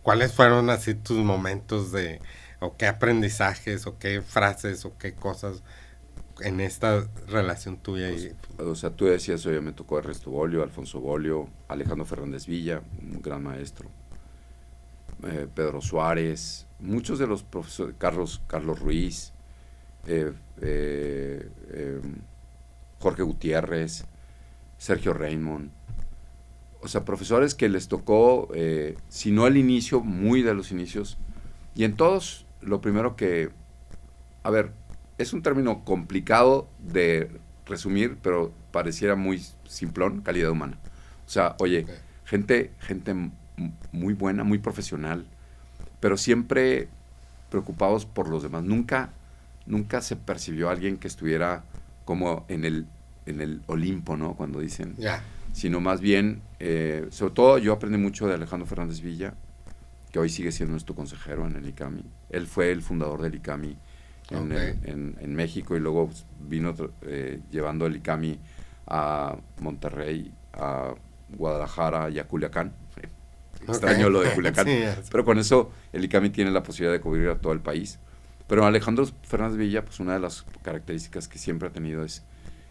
¿cuáles fueron así tus momentos o qué aprendizajes o qué frases o qué cosas en esta relación tuya? O sea, tú decías, oye, me tocó Ernesto Bolio, Alfonso Bolio, Alejandro Fernández Villa, un gran maestro, Pedro Suárez, muchos de los profesores, Carlos Ruiz, Jorge Gutiérrez, Sergio Raymond, o sea, profesores que les tocó, si no al inicio, muy de los inicios, y en todos, lo primero que, a ver, es un término complicado de resumir, pero pareciera muy simplón, calidad humana. O sea, oye, gente muy buena, muy profesional, pero siempre preocupados por los demás. Nunca se percibió a alguien que estuviera como en el Olimpo, ¿no? Cuando dicen. Sino más bien, sobre todo yo aprendí mucho de Alejandro Fernández Villa, que hoy sigue siendo nuestro consejero en el ICAMI. Él fue el fundador del ICAMI en México y luego vino llevando el ICAMI a Monterrey, a Guadalajara y a Culiacán. Extraño lo de Culiacán. Sí, pero con eso el ICAMI tiene la posibilidad de cubrir a todo el país. Pero Alejandro Fernández Villa, pues una de las características que siempre ha tenido es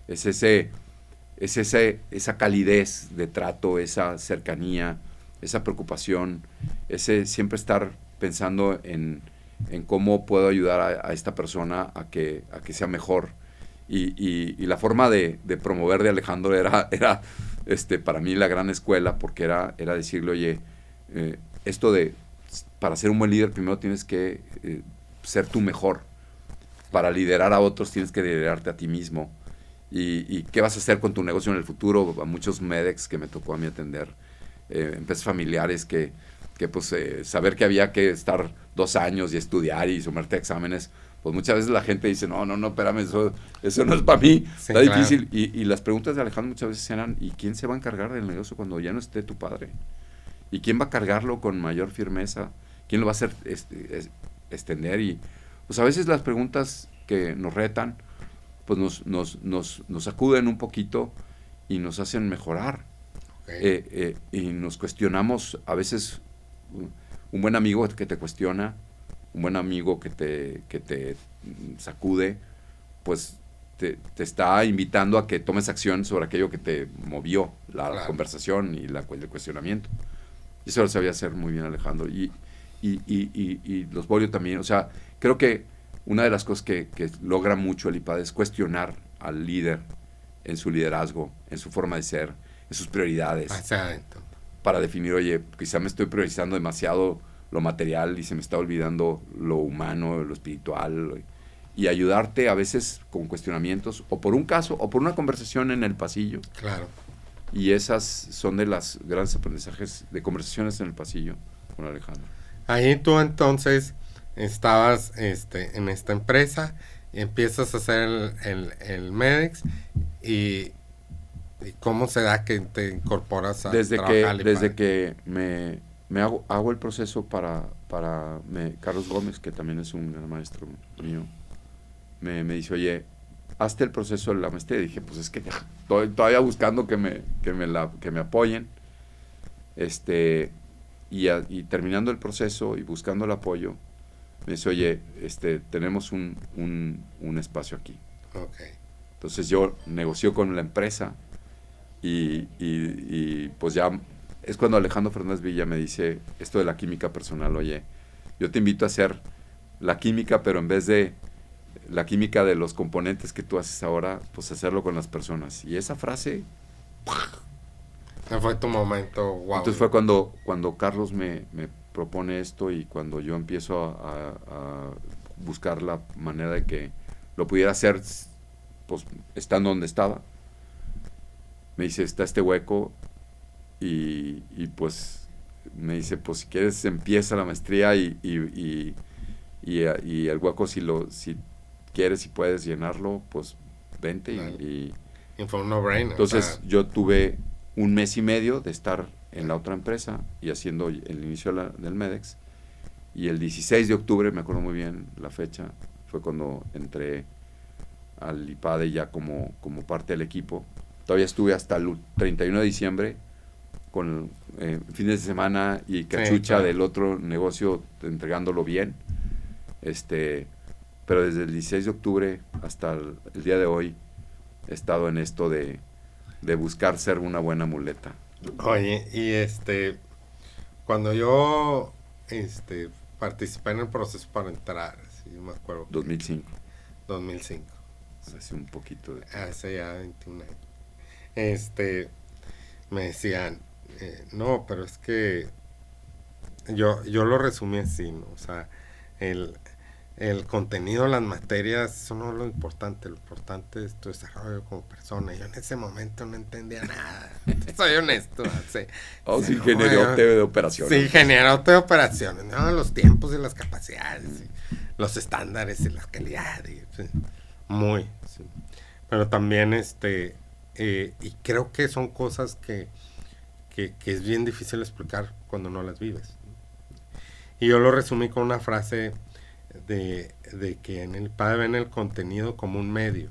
esa calidez de trato, esa cercanía, esa preocupación, ese siempre estar pensando en cómo puedo ayudar a esta persona a que sea mejor. Y la forma de promover de Alejandro era para mí la gran escuela, porque era decirle, oye, esto de, para ser un buen líder primero tienes que ser tú mejor. Para liderar a otros tienes que liderarte a ti mismo. ¿Y qué vas a hacer con tu negocio en el futuro? A muchos MEDEX que me tocó a mí atender, empresas familiares que pues saber que había que estar 2 años y estudiar y someterte a exámenes, pues muchas veces la gente dice, no, espérame, eso no es para mí, Sí, está claro. difícil. Y las preguntas de Alejandro muchas veces eran, ¿y quién se va a encargar del negocio cuando ya no esté tu padre? ¿Y quién va a cargarlo con mayor firmeza? ¿Quién lo va a hacer extender? Y pues a veces las preguntas que nos retan, pues nos sacuden un poquito y nos hacen mejorar. Okay. Y nos cuestionamos, a veces un buen amigo que te cuestiona, un buen amigo que te sacude, pues te está invitando a que tomes acción sobre aquello que te movió, la conversación y el cuestionamiento. Y eso lo sabía hacer muy bien Alejandro. Y los Borio también. O sea, creo que una de las cosas que logra mucho el IPAD es cuestionar al líder en su liderazgo, en su forma de ser, en sus prioridades. Exacto. Para definir, oye, quizá me estoy priorizando demasiado lo material y se me está olvidando lo humano, lo espiritual, y ayudarte a veces con cuestionamientos, o por un caso, o por una conversación en el pasillo. Claro. Y esas son de las grandes aprendizajes de conversaciones en el pasillo con Alejandro. Ahí tú entonces estabas en esta empresa y empiezas a hacer el MEDEX y ¿cómo se da que te incorporas a trabajar? Desde que me hago el proceso para Carlos Gómez, que también es un gran maestro mío, me dice, oye, hazte el proceso de la maestría. Y dije, pues es que estoy todavía buscando que me apoyen. Y terminando el proceso y buscando el apoyo, me dice, oye, tenemos un espacio aquí. Okay. Entonces yo negocio con la empresa y pues ya es cuando Alejandro Fernández Villa me dice esto de la química personal. Oye, yo te invito a hacer la química, pero en vez de la química de los componentes que tú haces ahora, pues hacerlo con las personas. Y esa frase... Ese fue tu momento, wow. Entonces fue cuando Carlos me propone esto y cuando yo empiezo a buscar la manera de que lo pudiera hacer, pues estando donde estaba. Me dice, está este hueco y pues me dice, pues si quieres empieza la maestría y el hueco si quieres y puedes llenarlo, pues vente. Vale. Y fue un no-brainer. entonces yo tuve 1 mes y medio de estar en la otra empresa y haciendo el inicio del MEDEX, y el 16 de octubre, me acuerdo muy bien la fecha, fue cuando entré al IPADE ya como parte del equipo. Todavía estuve hasta el 31 de diciembre con fines de semana y cachucha, sí, claro, del otro negocio, entregándolo bien. Pero desde el 16 de octubre hasta el día de hoy he estado en esto de buscar ser una buena muleta. Oye, y cuando yo participé en el proceso para entrar, sí, me acuerdo. 2005. 2005. Hace un poquito de... Hace ya 21 años. Me decían, no, pero es que yo lo resumí así, ¿no? O sea, el contenido, las materias, eso no es lo importante es tu desarrollo como persona. Yo en ese momento no entendía nada, soy honesto. Sí, ingeniero de operaciones. Sí, ingeniero de operaciones, ¿no? Los tiempos y las capacidades, los estándares y las calidades, sí, muy, sí. Pero también, y creo que son cosas que es bien difícil explicar cuando no las vives. Y yo lo resumí con una frase de que en el IPADE ven el contenido como un medio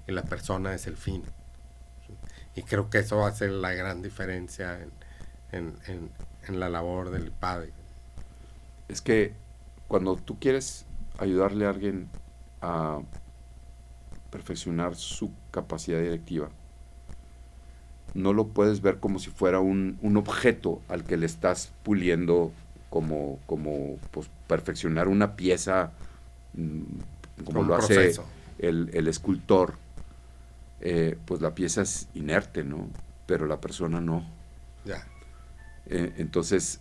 y la persona es el fin. Y creo que eso hace la gran diferencia en la labor del IPADE. Es que cuando tú quieres ayudarle a alguien a perfeccionar su capacidad directiva, no lo puedes ver como si fuera un objeto al que le estás puliendo como pues, perfeccionar una pieza, como lo hace el escultor. Pues la pieza es inerte, ¿no? Pero la persona no. Ya. Entonces,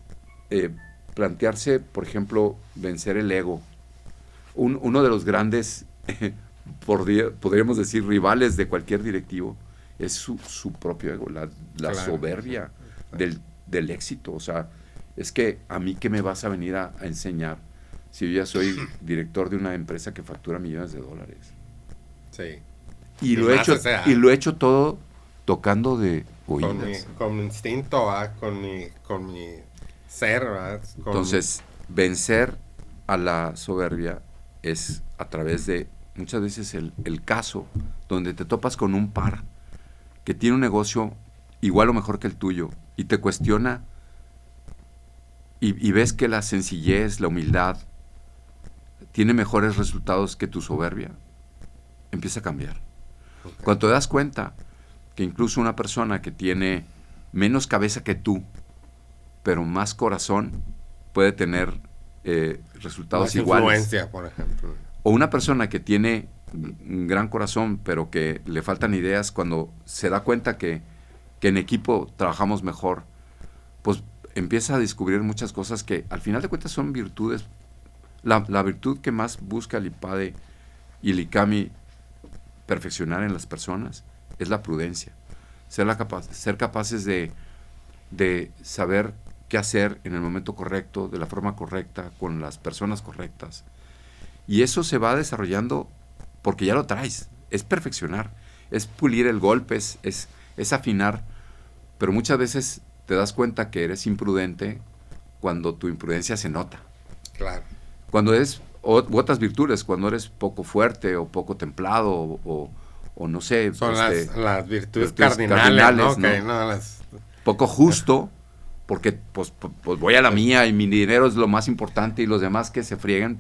plantearse, por ejemplo, vencer el ego. Uno de los grandes, podríamos decir, rivales de cualquier directivo es su propio ego, la claro, soberbia del éxito. O sea, es que a mí ¿qué me vas a venir a enseñar si yo ya soy director de una empresa que factura millones de dólares? Sí. Y lo he hecho todo tocando de oídas. Con mi instinto, con mi ser, ¿verdad? Entonces, vencer a la soberbia es a través de, muchas veces, el caso, donde te topas con un par que tiene un negocio igual o mejor que el tuyo, y te cuestiona, y ves que la sencillez, la humildad, tiene mejores resultados que tu soberbia, empieza a cambiar. Okay. Cuando te das cuenta que incluso una persona que tiene menos cabeza que tú, pero más corazón, puede tener resultados más iguales. Influencia, por ejemplo. O una persona que tiene un gran corazón, pero que le faltan ideas, cuando se da cuenta que en equipo trabajamos mejor, pues empieza a descubrir muchas cosas que al final de cuentas son virtudes. La virtud que más busca el IPADE y el ICAMI perfeccionar en las personas es la prudencia. Ser capaces de saber qué hacer en el momento correcto, de la forma correcta, con las personas correctas. Y eso se va desarrollando porque ya lo traes. Es perfeccionar, es pulir el golpe, es afinar. Pero muchas veces te das cuenta que eres imprudente cuando tu imprudencia se nota. Claro. Cuando eres, u otras virtudes, cuando eres poco fuerte o poco templado o no sé. Son las virtudes cardinales, ¿no? Okay, ¿no? Poco justo, porque pues voy a la mía y mi dinero es lo más importante y los demás que se frieguen.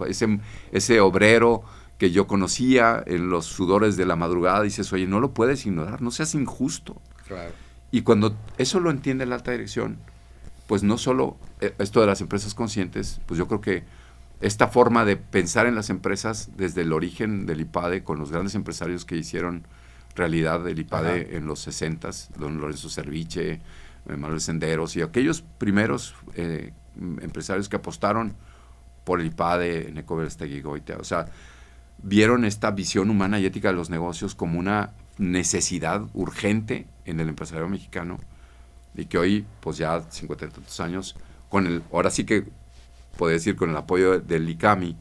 Ese obrero que yo conocía en los sudores de la madrugada, dices, oye, no lo puedes ignorar, no seas injusto. Claro. Y cuando eso lo entiende la alta dirección, pues no solo esto de las empresas conscientes, pues yo creo que esta forma de pensar en las empresas desde el origen del IPADE, con los grandes empresarios que hicieron realidad el IPADE. Ajá. En los 60s, don Lorenzo Cerviche, Manuel Senderos y aquellos primeros empresarios que apostaron por el IPADE, Neco Verástegui Goitia, o sea, vieron esta visión humana y ética de los negocios como una necesidad urgente en el empresario mexicano, y que hoy, pues ya 50 y tantos años, ahora sí que puedo decir, con el apoyo del ICAMI,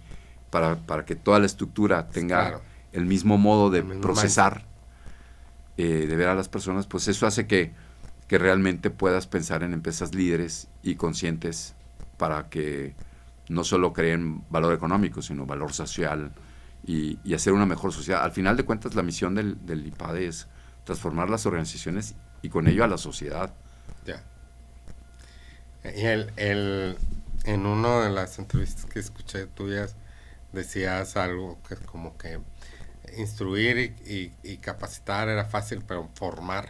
para que toda la estructura tenga claro. El mismo modo de procesar, de ver a las personas, pues eso hace que realmente puedas pensar en empresas líderes y conscientes para que no solo creen valor económico, sino valor social y hacer una mejor sociedad. Al final de cuentas, la misión del IPADE es transformar las organizaciones y con ello a la sociedad. Ya. Y en una de las entrevistas que escuché tuyas, decías algo que es como que instruir y capacitar era fácil, pero formar,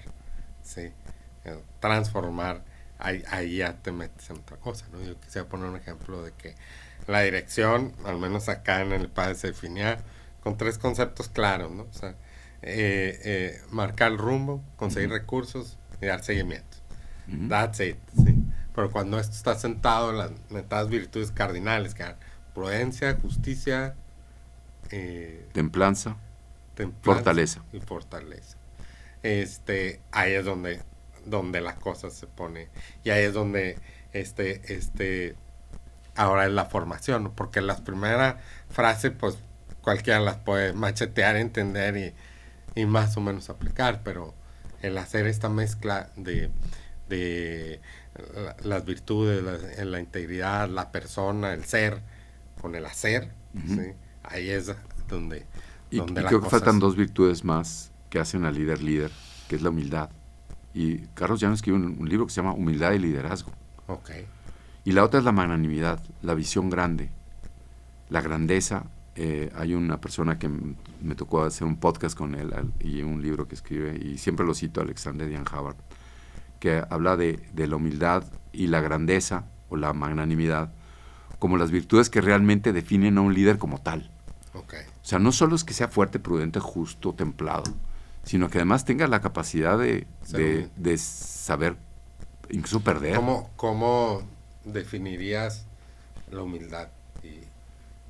¿sí? Transformar, ahí ya te metes en otra cosa, ¿no? Yo quisiera poner un ejemplo de que la dirección, al menos acá en el IPADE, se definía con 3 conceptos claros, ¿no? O sea, marcar el rumbo, conseguir recursos y dar seguimiento. That's it, ¿sí? Pero cuando esto está sentado en las metadas virtudes cardinales, que eran prudencia, justicia, templanza, fortaleza. Y fortaleza. Ahí es donde la cosa se pone, y ahí es donde ahora es la formación, ¿no? Porque las primeras frases, pues cualquiera las puede machetear, entender y más o menos aplicar, pero el hacer esta mezcla de las virtudes, la integridad, la persona, el ser, con el hacer, ¿sí? Ahí es donde y creo que faltan 2 virtudes más que hacen al líder, que es la humildad. Y Carlos Llano escribió un libro que se llama Humildad y Liderazgo. Okay. Y la otra es la magnanimidad, la visión grande, la grandeza hay una persona que me tocó hacer un podcast con él y un libro que escribe, y siempre lo cito, Alexander Dian Hubbard, que habla de la humildad y la grandeza o la magnanimidad como las virtudes que realmente definen a un líder como tal. Okay. O sea, no solo es que sea fuerte, prudente, justo, templado, sino que además tenga la capacidad de saber incluso perder. ¿Cómo definirías la humildad?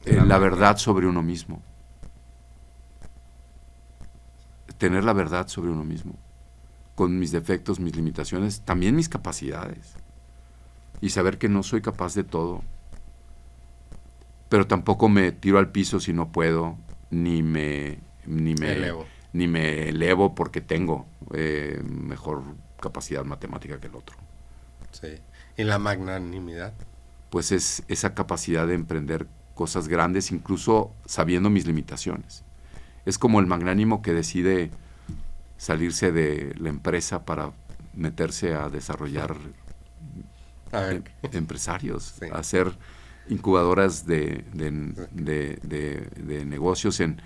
La verdad sobre uno mismo. Tener la verdad sobre uno mismo. Con mis defectos, mis limitaciones, también mis capacidades. Y saber que no soy capaz de todo. Pero tampoco me tiro al piso si no puedo, ni me elevo porque tengo mejor capacidad matemática que el otro. Sí. ¿Y la magnanimidad? Pues es esa capacidad de emprender cosas grandes, incluso sabiendo mis limitaciones. Es como el magnánimo que decide salirse de la empresa para meterse a desarrollar empresarios, sí. A hacer incubadoras de negocios en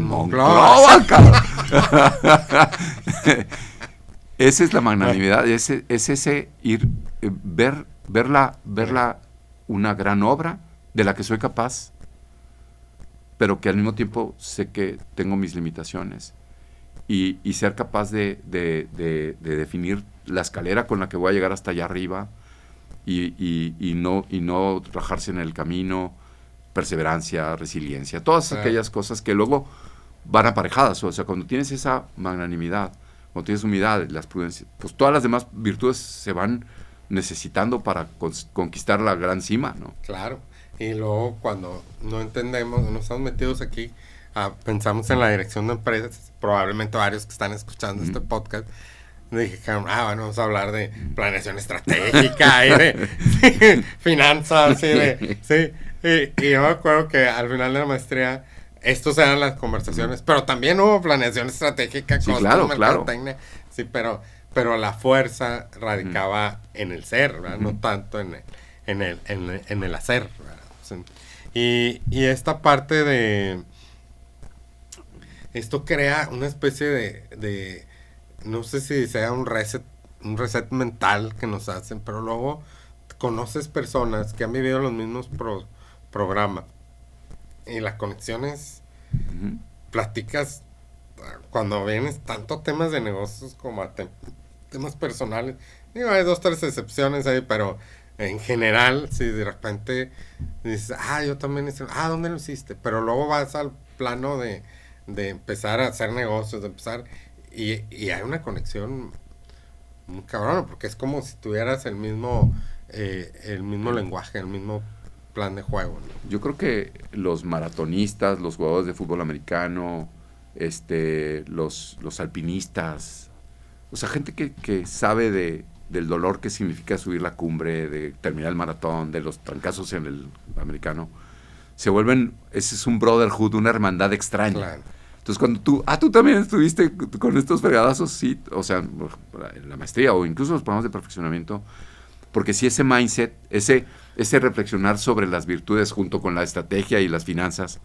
Monclova. Esa es la magnanimidad, es ese ir, verla una gran obra de la que soy capaz, pero que al mismo tiempo sé que tengo mis limitaciones, y ser capaz de definir la escalera con la que voy a llegar hasta allá arriba, y no rajarse en el camino, perseverancia, resiliencia, todas aquellas cosas que luego van aparejadas. O sea, cuando tienes esa magnanimidad, cuando tienes humildad, las prudencias, pues todas las demás virtudes se van necesitando para conquistar la gran cima, ¿no? Claro. Y luego cuando no entendemos, no estamos metidos aquí, pensamos en la dirección de empresas, probablemente varios que están escuchando este podcast, dijeron, bueno, vamos a hablar de planeación estratégica y de finanzas y yo me acuerdo que al final de la maestría estos eran las conversaciones, pero también hubo planeación estratégica, sí, claro. Sí, pero la fuerza radicaba en el ser, ¿verdad? No tanto en el hacer, ¿verdad? Y esta parte de esto crea una especie de no sé si sea un reset mental que nos hacen, pero luego conoces personas que han vivido los mismos programas y las conexiones, platicas cuando vienes tanto temas de negocios como a temas personales. Digo, hay 2-3 excepciones ahí, pero en general, si de repente dices, yo también hice, ¿dónde lo hiciste? Pero luego vas al plano de empezar a hacer negocios, de empezar, y hay una conexión muy cabrona, porque es como si tuvieras el mismo lenguaje, el mismo plan de juego, ¿no? Yo creo que los maratonistas, los jugadores de fútbol americano, los alpinistas, o sea, gente que sabe del dolor que significa subir la cumbre, de terminar el maratón, de los trancazos en el americano, se vuelven, ese es un brotherhood, una hermandad extraña. Claro. Entonces cuando tú también estuviste con estos fregadazos, sí, o sea, en la maestría o incluso los programas de perfeccionamiento, porque si ese mindset, ese reflexionar sobre las virtudes junto con la estrategia y las finanzas,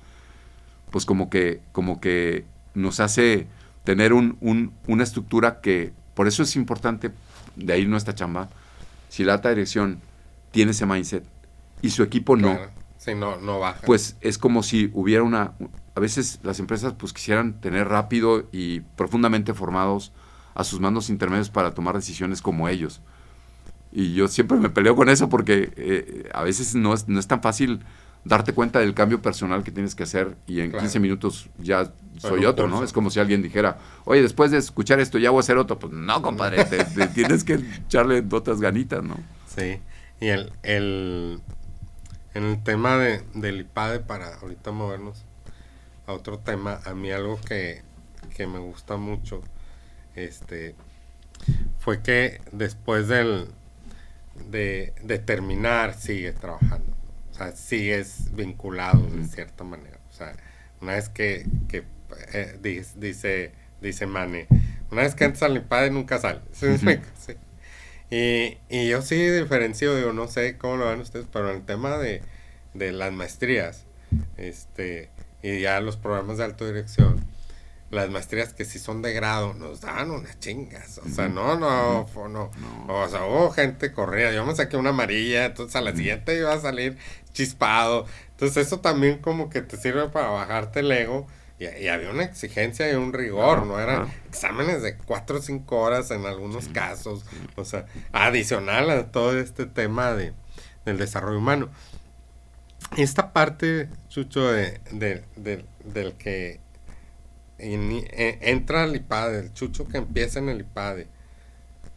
pues como que nos hace tener una estructura que, por eso es importante, de ahí nuestra chamba, si la alta dirección tiene ese mindset y su equipo no, sí, no baja, pues es como si hubiera a veces las empresas pues quisieran tener rápido y profundamente formados a sus mandos intermedios para tomar decisiones como ellos. Y yo siempre me peleo con eso porque a veces no es tan fácil darte cuenta del cambio personal que tienes que hacer y en 15 minutos ya soy otro, ¿no? Es como si alguien dijera, oye, después de escuchar esto ya voy a hacer otro. Pues no, compadre, te tienes que echarle otras ganitas, ¿no? Sí, y en el tema del IPADE, para ahorita movernos a otro tema, a mí algo que me gusta mucho fue que después de terminar sigue trabajando, o sea, sigues vinculado de cierta manera. O sea, una vez que dice Mane, una vez que entras al IPADE nunca sales. Sí. Y yo sí diferencio, digo, no sé cómo lo ven ustedes, pero en el tema de las maestrías, Y ya los programas de alta dirección, las maestrías que sí son de grado, nos daban unas chingas. O sea, no. O sea, hubo gente corrida. Yo me saqué una amarilla, entonces a la siguiente iba a salir chispado. Entonces eso también como que te sirve para bajarte el ego. Y había una exigencia y un rigor, Claro, ¿no? Eran claro. exámenes de 4 o 5 horas en algunos casos. O sea, adicional a todo este tema del desarrollo humano. Esta parte, Chucho, del que entra al IPADE, el Chucho que empieza en el IPADE,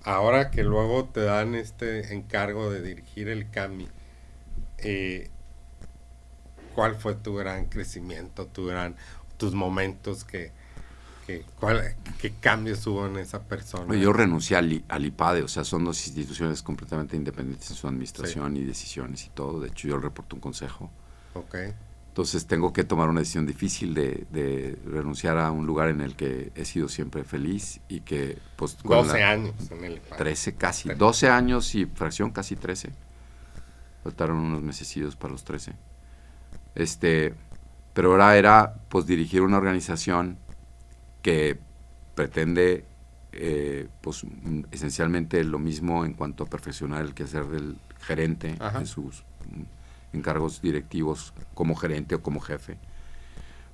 ahora que luego te dan este encargo de dirigir el CAMI, ¿cuál fue tu gran crecimiento, tus momentos qué cambios hubo en esa persona? Yo renuncié al IPADE, o sea, son dos instituciones completamente independientes en su administración y decisiones y todo. De hecho, yo reporto un consejo. Ok. Entonces tengo que tomar una decisión difícil de renunciar a un lugar en el que he sido siempre feliz y que pues 12 años en el IPADE. 13 casi, 12 años y fracción casi 13. Faltaron unos mesecidos para los 13. Pero ahora era pues dirigir una organización que pretende pues esencialmente lo mismo en cuanto a perfeccionar el quehacer del gerente en sus encargos directivos como gerente o como jefe,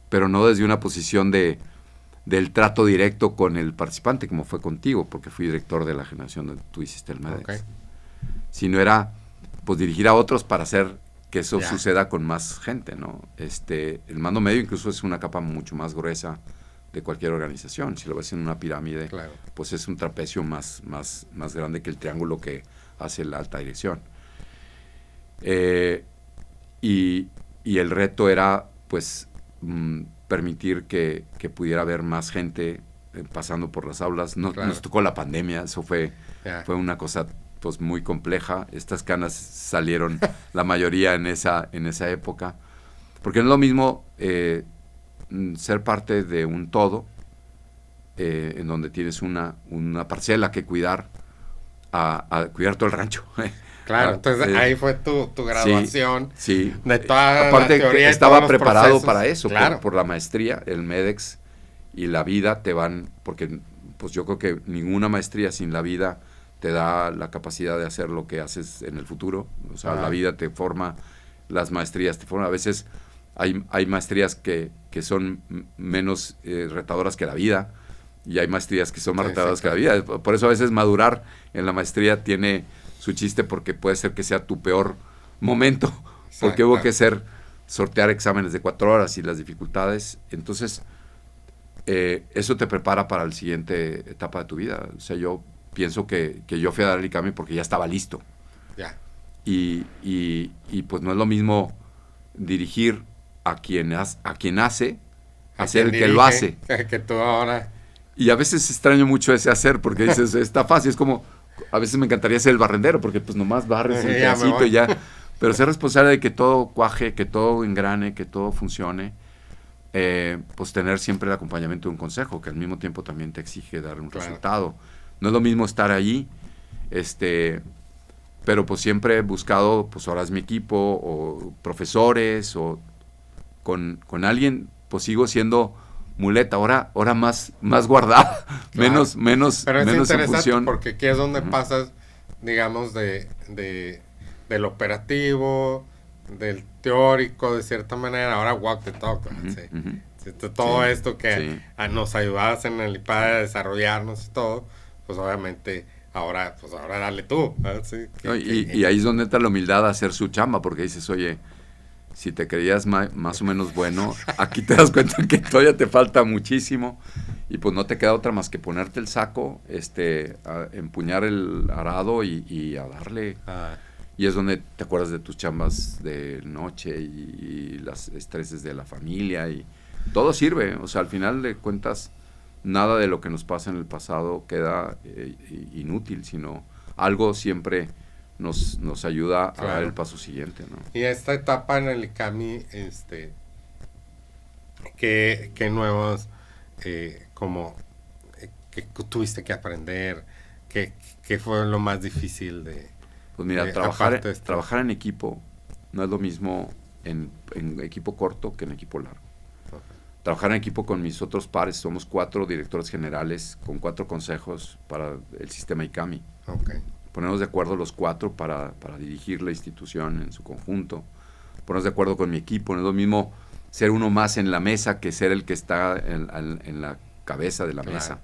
pero no desde una posición del trato directo con el participante como fue contigo, porque fui director de la generación donde tú hiciste el MEDEX, sino era pues dirigir a otros para hacer que eso suceda con más gente, ¿no? El mando medio incluso es una capa mucho más gruesa de cualquier organización. Si lo ves en una pirámide, pues es un trapecio más grande que el triángulo que hace la alta dirección. Y el reto era, pues, permitir que pudiera haber más gente pasando por las aulas. Nos tocó la pandemia, eso fue una cosa pues muy compleja. Estas canas salieron la mayoría en esa época. Porque no es lo mismo ser parte de un todo, en donde tienes una parcela que cuidar, a cuidar todo el rancho. Claro, entonces ahí fue tu graduación. Sí. De toda aparte la teoría que estaba preparado procesos. para eso, Claro. por la maestría, el MEDEX y la vida te van, porque pues yo creo que ninguna maestría sin la vida te da la capacidad de hacer lo que haces en el futuro. O sea, la vida te forma, las maestrías te forman. A veces hay maestrías que son menos retadoras que la vida, y hay maestrías que son más retadoras que la vida. Por eso a veces madurar en la maestría tiene su chiste, porque puede ser que sea tu peor momento, porque hubo que sortear exámenes de 4 horas y las dificultades. Entonces, eso te prepara para la siguiente etapa de tu vida. O sea, yo pienso que yo fui a dar el ICAMI porque ya estaba listo. Y pues no es lo mismo dirigir a quien hace, hacer el que lo hace. Que tú ahora. Y a veces extraño mucho ese hacer, porque dices, está fácil, es como, a veces me encantaría ser el barrendero, porque pues nomás barres un pedacito y ya. Pero ser responsable de que todo cuaje, que todo engrane, que todo funcione, pues tener siempre el acompañamiento de un consejo, que al mismo tiempo también te exige dar un resultado. No es lo mismo estar allí, pero pues siempre he buscado, pues ahora es mi equipo, o profesores, o con alguien, pues sigo siendo muleta, ahora más guardada, menos Pero es interesante en función. porque aquí es donde pasas, digamos, del operativo, del teórico, de cierta manera. Ahora walk the talk, todo esto que nos ayudabas en el IPADE a desarrollarnos y todo, pues obviamente ahora dale tú. Y ahí es donde entra la humildad a hacer su chamba, porque dices, oye, si te creías más o menos bueno, aquí te das cuenta que todavía te falta muchísimo, y pues no te queda otra más que ponerte el saco, a empuñar el arado y a darle. Y es donde te acuerdas de tus chambas de noche y las estreses de la familia, y todo sirve. O sea, al final de cuentas, nada de lo que nos pasa en el pasado queda inútil, sino algo siempre nos ayuda a dar el paso siguiente, ¿no? Y esta etapa en el ICAMI, ¿qué nuevos que tuviste que aprender? ¿Qué fue lo más difícil de? Pues mira, trabajar en equipo no es lo mismo en equipo corto que en equipo largo. Trabajar en equipo con mis otros pares, somos 4 directores generales con 4 consejos para el sistema ICAMI. Ponernos de acuerdo los 4 para dirigir la institución en su conjunto. Ponernos de acuerdo con mi equipo. No es lo mismo ser uno más en la mesa que ser el que está en la cabeza de la mesa.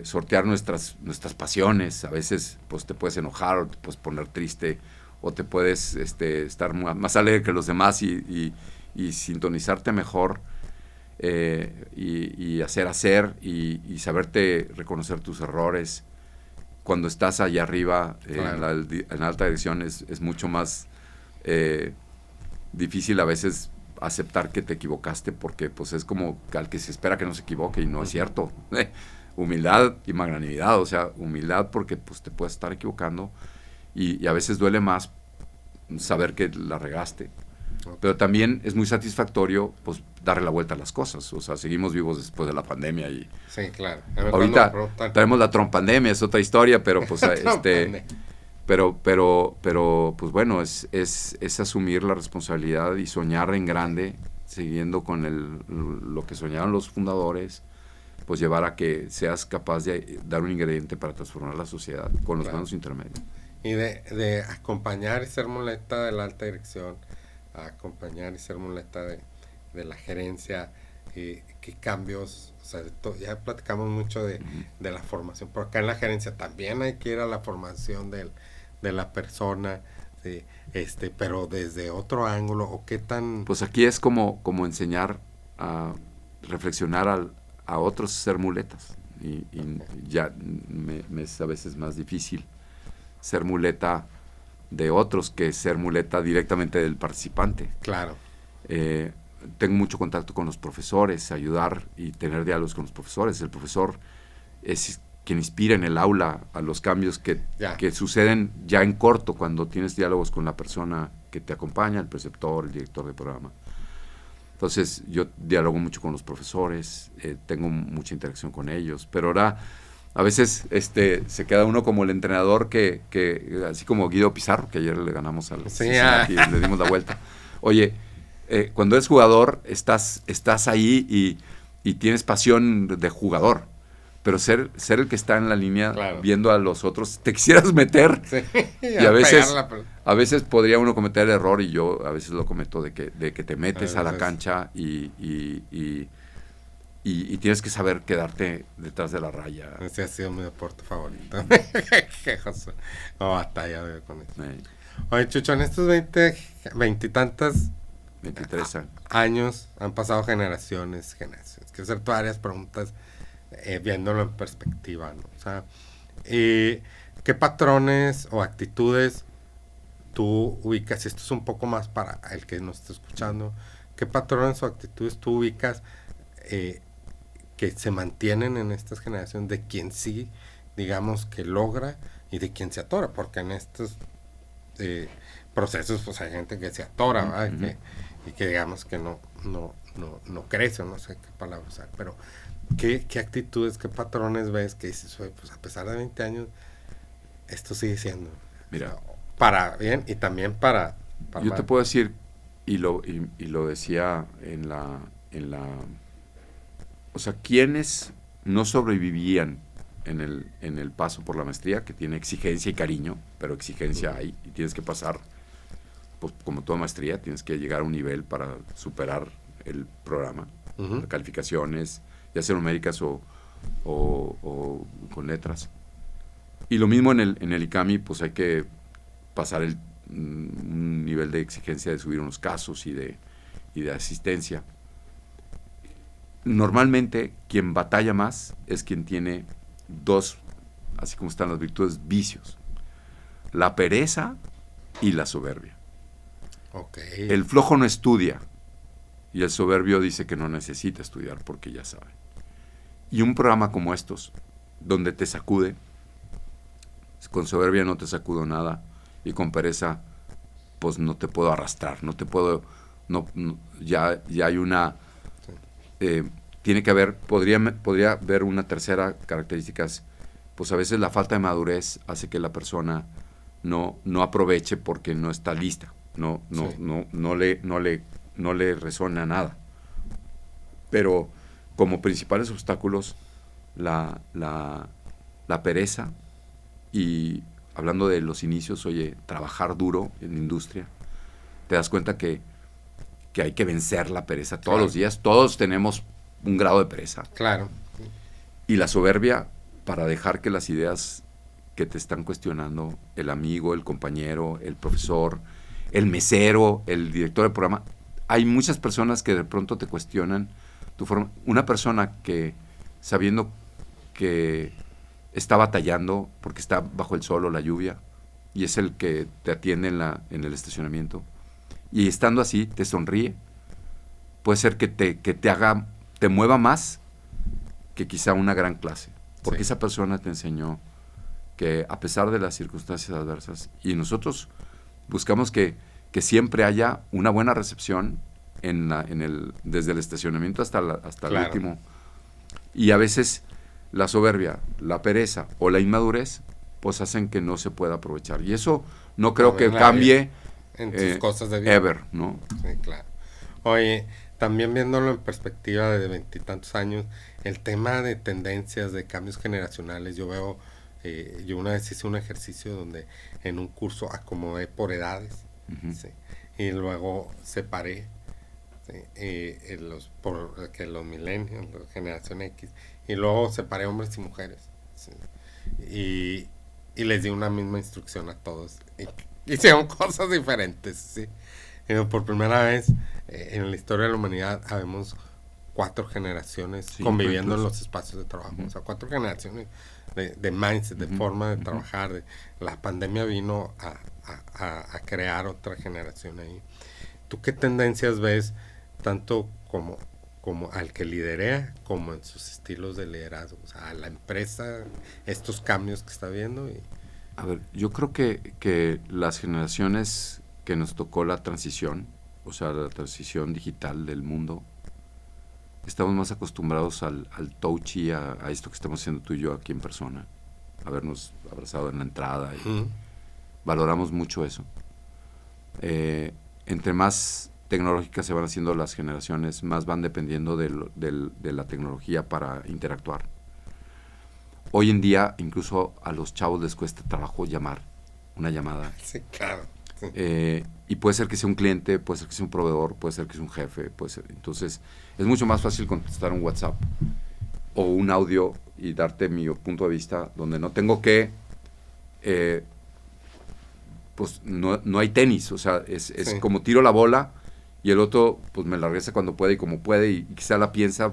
Sortear nuestras pasiones. A veces pues te puedes enojar o te puedes poner triste o te puedes estar más alegre que los demás y sintonizarte mejor y hacer y saberte reconocer tus errores. Cuando estás allá arriba en la alta dirección es mucho más difícil a veces aceptar que te equivocaste, porque pues es como al que se espera que no se equivoque y no es cierto. Humildad y magnanimidad, o sea, humildad porque pues te puedes estar equivocando y a veces duele más saber que la regaste. Pero también es muy satisfactorio pues darle la vuelta a las cosas. O sea, seguimos vivos después de la pandemia y sí, claro. Ahorita tenemos la trompandemia, es otra historia, pero pues pero pues bueno, es asumir la responsabilidad y soñar en grande, siguiendo con lo que soñaron los fundadores, pues llevar a que seas capaz de dar un ingrediente para transformar la sociedad con los mandos intermedios. Y de acompañar y ser muleta de la alta dirección, a acompañar y ser muleta de la gerencia, qué cambios, o sea, ya platicamos mucho de la formación, pero acá en la gerencia también hay que ir a la formación de la persona, ¿sí? Pero desde otro ángulo, o qué tan... Pues aquí es como enseñar a reflexionar a otros ser muletas, y ya me es a veces más difícil ser muleta de otros que ser muleta directamente del participante. Claro. Tengo mucho contacto con los profesores, ayudar y tener diálogos con los profesores. El profesor es quien inspira en el aula a los cambios que suceden ya en corto cuando tienes diálogos con la persona que te acompaña, el preceptor, el director de programa. Entonces yo dialogo mucho con los profesores, tengo mucha interacción con ellos, pero ahora a veces se queda uno como el entrenador que así como Guido Pizarro, que ayer le ganamos al Cincinnati, le dimos la vuelta. Oye, cuando eres jugador, estás ahí y tienes pasión de jugador, pero ser el que está en la línea viendo a los otros, te quisieras meter. Sí, y a veces podría uno cometer el error, y yo a veces lo cometo, de que te metes a la cancha y tienes que saber quedarte detrás de la raya. Ese ha sido mi deporte favorito. No batalla con eso. Oye, Chucho, en estos 20 y tantas 23 años han pasado generaciones. Quiero hacer varias preguntas viéndolo en perspectiva, ¿no? O sea, ¿qué patrones o actitudes tú ubicas? Y esto es un poco más para el que nos está escuchando. ¿Qué patrones o actitudes tú ubicas que se mantienen en estas generaciones, de quien sí, digamos, que logra, y de quien se atora? Porque en estos procesos pues hay gente que se atora, ¿verdad? Y que digamos que no crece, no sé qué palabra usar, pero ¿qué actitudes, qué patrones ves que dices, pues a pesar de 20 años esto sigue siendo? Mira, para bien y también para yo mal. Te puedo decir, y lo decía en la o sea, ¿quiénes no sobrevivían en el paso por la maestría, que tiene exigencia y cariño, pero exigencia hay, y tienes que pasar, pues como toda maestría, tienes que llegar a un nivel para superar el programa, calificaciones, ya sea numéricas o con letras. Y lo mismo en el ICAMI, pues hay que pasar un nivel de exigencia de subir unos casos y de asistencia. Normalmente quien batalla más es quien tiene dos, así como están las virtudes, vicios: la pereza y la soberbia. El flojo no estudia y el soberbio dice que no necesita estudiar porque ya sabe. Y un programa como estos, donde te sacude, con soberbia no te sacudo nada, y con pereza pues no te puedo arrastrar, no te puedo, ya hay una... tiene que haber, podría haber una tercera característica, pues a veces la falta de madurez hace que la persona no aproveche porque no está lista. no, Sí. no le resuena nada. Pero como principales obstáculos, la pereza y hablando de los inicios, oye, trabajar duro en la industria, te das cuenta que hay que vencer la pereza todos Claro. los días. Todos tenemos un grado de pereza. Claro. Y la soberbia para dejar que las ideas que te están cuestionando, el amigo, el compañero, el profesor, el mesero, el director del programa, hay muchas personas que de pronto te cuestionan tu forma. Una persona que, sabiendo que está batallando porque está bajo el sol o la lluvia, y es el que te atiende en el estacionamiento, y estando así, te sonríe, puede ser que te mueva más que quizá una gran clase, porque Sí. esa persona te enseñó que a pesar de las circunstancias adversas, y nosotros buscamos que siempre haya una buena recepción desde el estacionamiento hasta el Claro. último, y a veces la soberbia, la pereza o la inmadurez pues hacen que no se pueda aprovechar, y eso no creo que En la cambie en tus cosas de vida. ever, ¿no? Sí, claro. Oye, también viéndolo en perspectiva de 20 y tantos años, el tema de tendencias, de cambios generacionales, yo veo, yo una vez hice un ejercicio donde en un curso acomodé por edades, Uh-huh. ¿sí? Y luego separé, ¿sí? Que los millennials, la generación X, y luego separé hombres y mujeres, ¿sí? Y les di una misma instrucción a todos. Y hicieron cosas diferentes, ¿sí? Por primera vez en la historia de la humanidad habemos 4 generaciones conviviendo en los espacios de trabajo. Uh-huh. O sea, 4 generaciones de mindset, de forma de trabajar. La pandemia vino a crear otra generación ahí. ¿Tú qué tendencias ves tanto como al que liderea, como en sus estilos de liderazgo? O sea, a la empresa, estos cambios que está viendo. A ver, yo creo que las generaciones que nos tocó la transición, o sea, la transición digital del mundo, estamos más acostumbrados al touch y a esto que estamos haciendo tú y yo aquí en persona, habernos abrazado en la entrada, y valoramos mucho eso. Entre más tecnológicas se van haciendo las generaciones, más van dependiendo de la tecnología para interactuar. Hoy en día, incluso a los chavos les cuesta trabajo llamar, una llamada. Sí, claro. Sí. Y puede ser que sea un cliente, puede ser que sea un proveedor, puede ser que sea un jefe, puede ser. Entonces, es mucho más fácil contestar un WhatsApp o un audio y darte mi punto de vista, donde no tengo que, pues no hay tenis, o sea, es Sí. como tiro la bola y el otro, pues me la regresa cuando puede y como puede, y quizá la piensa.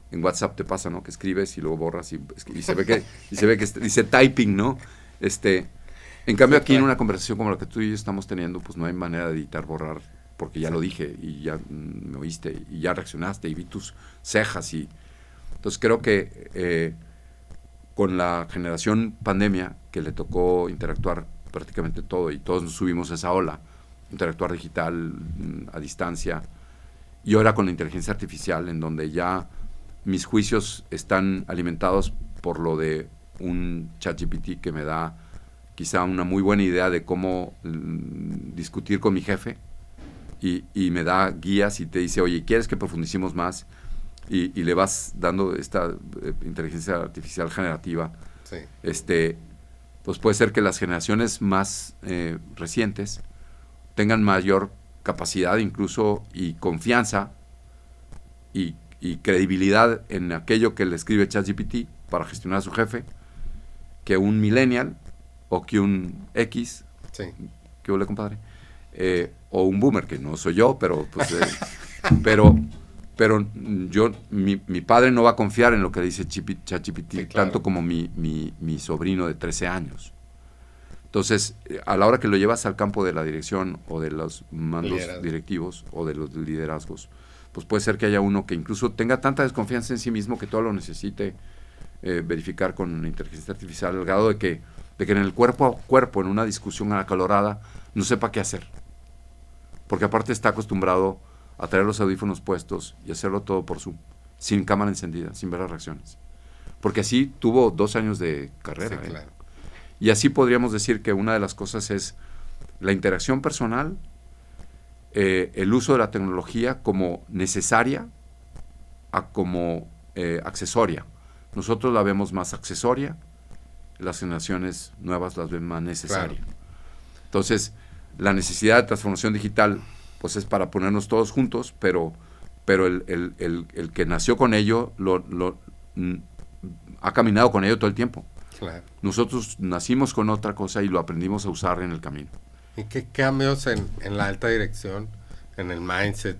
En WhatsApp te pasa, ¿no? Que escribes y luego borras y se ve que dice typing, ¿no? En cambio, aquí en una conversación como la que tú y yo estamos teniendo, pues no hay manera de editar, borrar, porque ya lo dije y ya me oíste y ya reaccionaste y vi tus cejas. Entonces creo que con la generación pandemia, que le tocó interactuar prácticamente todo y todos nos subimos a esa ola, interactuar digital, a distancia, y ahora con la inteligencia artificial, en donde ya mis juicios están alimentados por lo de un ChatGPT que me da quizá una muy buena idea de cómo discutir con mi jefe, y me da guías y te dice, oye, ¿quieres que profundicemos más? Y le vas dando esta inteligencia artificial generativa. Sí. Pues puede ser que las generaciones más recientes tengan mayor capacidad incluso y confianza y credibilidad en aquello que le escribe ChatGPT para gestionar a su jefe, que un millennial o que un X, Sí. ¿qué huele, compadre? O un boomer, que no soy yo, pero pues pero mi padre no va a confiar en lo que dice ChatGPT, Sí, claro. tanto como mi sobrino de 13 años. Entonces, a la hora que lo llevas al campo de la dirección o de los mandos directivos o de los liderazgos, pues puede ser que haya uno que incluso tenga tanta desconfianza en sí mismo que todo lo necesite verificar con inteligencia artificial, al grado de que en el cuerpo a cuerpo, en una discusión acalorada, no sepa qué hacer. Porque aparte está acostumbrado a traer los audífonos puestos y hacerlo todo por Zoom, sin cámara encendida, sin ver las reacciones. Porque así tuvo 2 años de carrera. Sí, claro. Y así podríamos decir que una de las cosas es la interacción personal el uso de la tecnología como necesaria a como accesoria. Nosotros la vemos más accesoria, las generaciones nuevas las ven más necesaria. Claro. Entonces, la necesidad de transformación digital pues es para ponernos todos juntos, pero el que nació con ello ha caminado con ello todo el tiempo. Claro. Nosotros nacimos con otra cosa y lo aprendimos a usar en el camino. ¿Y qué cambios en la alta dirección, en el mindset,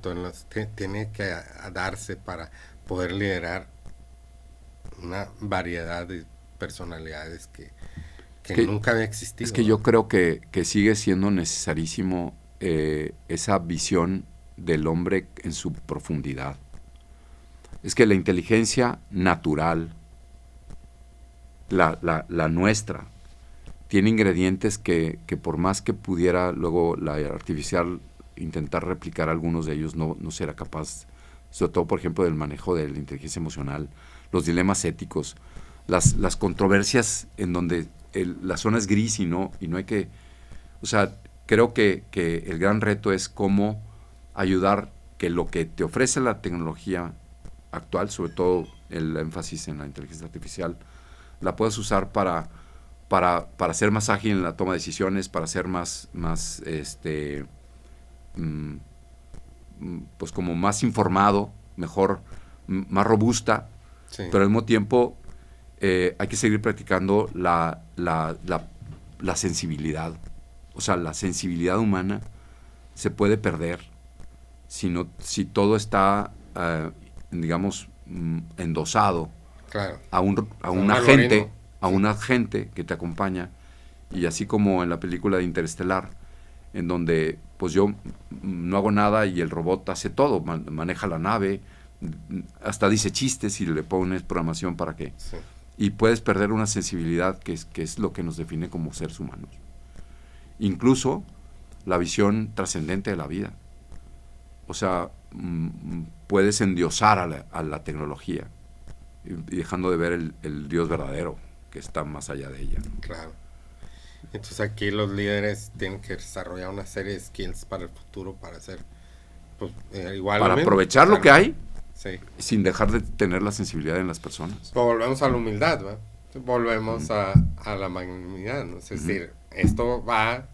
tiene que darse para poder liderar una variedad de personalidades que nunca había existido? Es que yo creo que sigue siendo necesarísimo esa visión del hombre en su profundidad. Es que la inteligencia natural, la nuestra, tiene ingredientes que por más que pudiera luego la artificial intentar replicar algunos de ellos, no será capaz, sobre todo por ejemplo del manejo de la inteligencia emocional, los dilemas éticos, las controversias en donde la zona es gris y no hay que, o sea, creo que el gran reto es cómo ayudar que lo que te ofrece la tecnología actual, sobre todo el énfasis en la inteligencia artificial, la puedas usar para ser más ágil en la toma de decisiones, para ser más pues como más informado, mejor, más robusta, sí. Pero al mismo tiempo hay que seguir practicando la sensibilidad. O sea, la sensibilidad humana se puede perder si todo está, digamos, endosado, claro, a un agente que te acompaña, y así como en la película de Interestelar, en donde pues yo no hago nada y el robot hace todo, maneja la nave, hasta dice chistes y le pones programación para que... Sí. Y puedes perder una sensibilidad que es lo que nos define como seres humanos. Incluso la visión trascendente de la vida. O sea, puedes endiosar a la tecnología y dejando de ver el Dios verdadero que está más allá de ella, ¿no? Claro. Entonces aquí los líderes tienen que desarrollar una serie de skills para el futuro, para hacer pues, igual para aprovechar lo que hay, sí, sin dejar de tener la sensibilidad en las personas. Pero volvemos a la humildad, ¿va? Volvemos a la magnanimidad, ¿no? Es decir, esto va,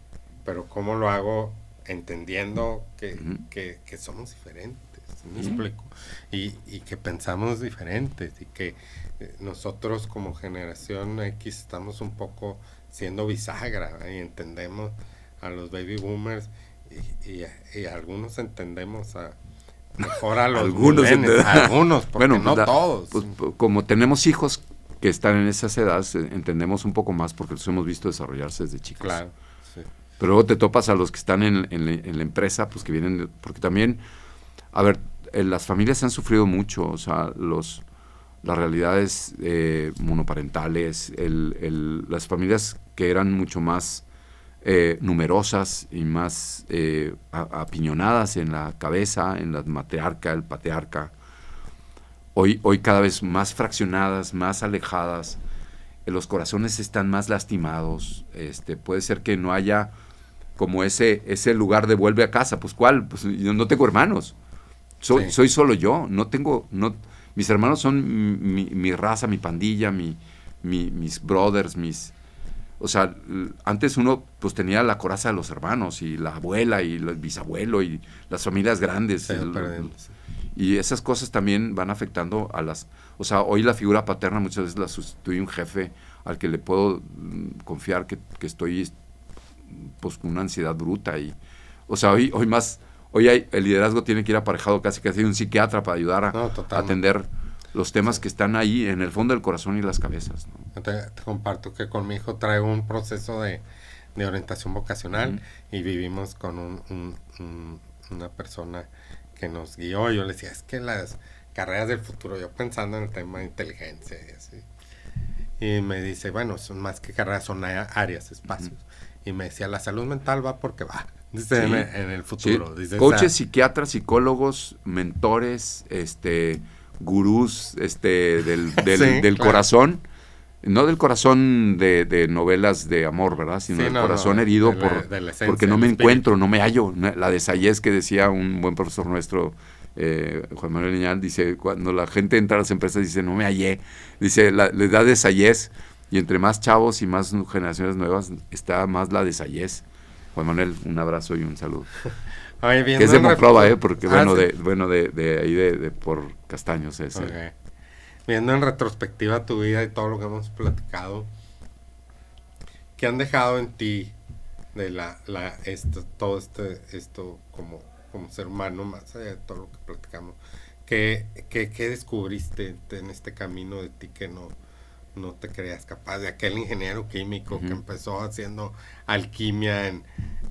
pero ¿cómo lo hago? Entendiendo que somos diferentes, ¿me explico? Y que pensamos diferentes, y que nosotros como generación X estamos un poco siendo bisagra, ¿eh? Y entendemos a los baby boomers y algunos entendemos mejor a los algunos, porque bueno, no todos. Pues, como tenemos hijos que están en esas edades, entendemos un poco más porque los hemos visto desarrollarse desde chicos. Claro, sí. Pero luego te topas a los que están en la empresa, pues que vienen, porque también, a ver, las familias han sufrido mucho, o sea, las realidades monoparentales, las familias que eran mucho más numerosas y más apiñonadas en la cabeza, en la matriarca, el patriarca, hoy cada vez más fraccionadas, más alejadas, los corazones están más lastimados, puede ser que no haya como ese lugar de vuelve a casa, pues ¿cuál? Pues yo no tengo hermanos, soy solo yo, mis hermanos son mi raza, mi pandilla, mis brothers, o sea, antes uno pues tenía la coraza de los hermanos y la abuela y el bisabuelo y las familias grandes. Y esas cosas también van afectando o sea, hoy la figura paterna muchas veces la sustituye un jefe al que le puedo confiar que estoy pues con una ansiedad bruta o sea, hoy el liderazgo tiene que ir aparejado casi de un psiquiatra para ayudar a atender los temas que están ahí en el fondo del corazón y las cabezas, ¿no? Te comparto que con mi hijo traigo un proceso de orientación vocacional y vivimos con una persona que nos guió. Yo le decía, es que las carreras del futuro, yo pensando en el tema de inteligencia y así, y me dice, bueno, son más que carreras, son áreas, espacios. Y me decía, la salud mental va porque va, dice, en el futuro. Sí. Dice, coaches, psiquiatras, psicólogos, mentores, gurús del claro, corazón, No del corazón de novelas de amor, ¿verdad? Sino Sí, del no, corazón no, herido de la esencia, porque no me del espíritu. encuentro, no me hallo. La de Sayés que decía un buen profesor nuestro, Juan Manuel Leñán, dice, cuando la gente entra a las empresas dice, no me hallé. Dice, la edad de Sayés, y entre más chavos y más generaciones nuevas, está más la de Sayés. Juan Manuel, un abrazo y un saludo. Oye, Que es de Monclova, porque sí. de ahí de por Castaños es. Okay. Viendo en retrospectiva tu vida y todo lo que hemos platicado, ¿qué han dejado en ti de esto como ser humano, más allá de todo lo que platicamos? ¿Qué descubriste en este camino de ti que no te creías capaz? De aquel ingeniero químico que empezó haciendo alquimia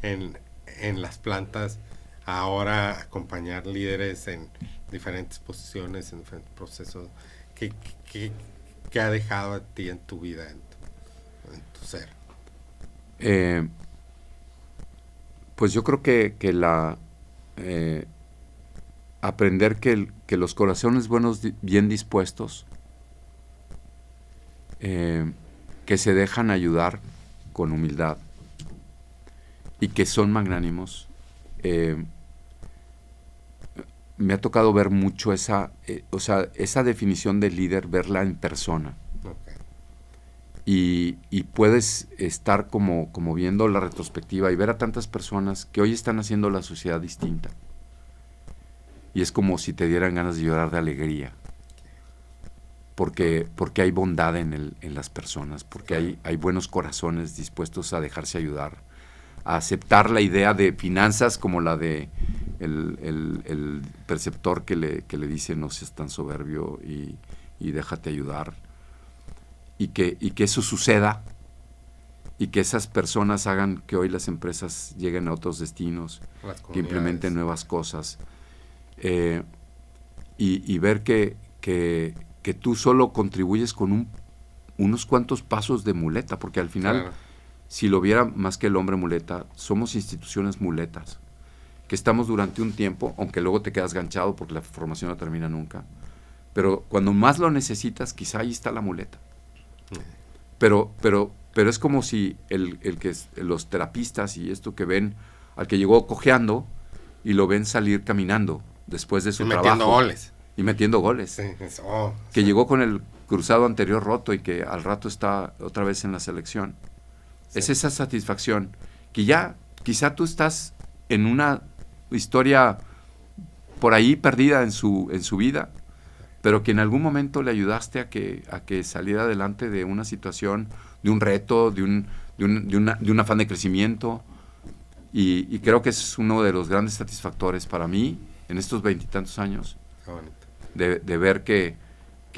en las plantas, ahora acompañar líderes en diferentes posiciones, en diferentes procesos. ¿Qué ha dejado a ti en tu vida, en tu ser? Pues yo creo que aprender que los corazones buenos, bien dispuestos, que se dejan ayudar con humildad y que son magnánimos, me ha tocado ver mucho esa definición de líder, verla en persona. Okay. Y puedes estar como viendo la retrospectiva y ver a tantas personas que hoy están haciendo la sociedad distinta. Y es como si te dieran ganas de llorar de alegría. Porque hay bondad en las personas, porque hay buenos corazones dispuestos a dejarse ayudar, a aceptar la idea de finanzas como la de el perceptor que le dice no seas tan soberbio y déjate ayudar. Y que eso suceda y que esas personas hagan que hoy las empresas lleguen a otros destinos, que implementen nuevas cosas, y ver que tú solo contribuyes con unos cuantos pasos de muleta, porque al final, claro, si lo viera más que el hombre muleta, somos instituciones muletas, que estamos durante un tiempo, aunque luego te quedas ganchado porque la formación no termina nunca, pero cuando más lo necesitas, quizá ahí está la muleta. Pero es como si los terapistas y esto que ven al que llegó cojeando y lo ven salir caminando después de su trabajo. Y metiendo goles. Sí, que llegó con el cruzado anterior roto y que al rato está otra vez en la selección. Sí. Es esa satisfacción que ya quizá tú estás en una historia por ahí perdida en su vida, pero que en algún momento le ayudaste a que saliera adelante de una situación, de un reto, de un afán de crecimiento. Y creo que es uno de los grandes satisfactores para mí en estos 20 y tantos años, de ver que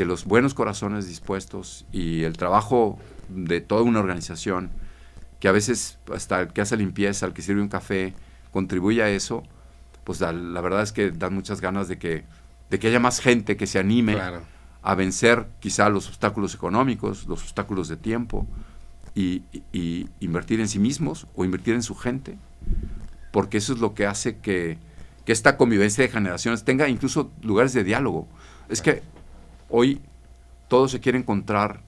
los buenos corazones dispuestos y el trabajo de toda una organización, que a veces hasta el que hace limpieza, el que sirve un café, contribuye a eso, pues la verdad es que dan muchas ganas de que haya más gente que se anime, claro, a vencer quizá los obstáculos económicos, los obstáculos de tiempo, y invertir en sí mismos o invertir en su gente, porque eso es lo que hace que esta convivencia de generaciones tenga incluso lugares de diálogo. Es que hoy todo se quiere encontrar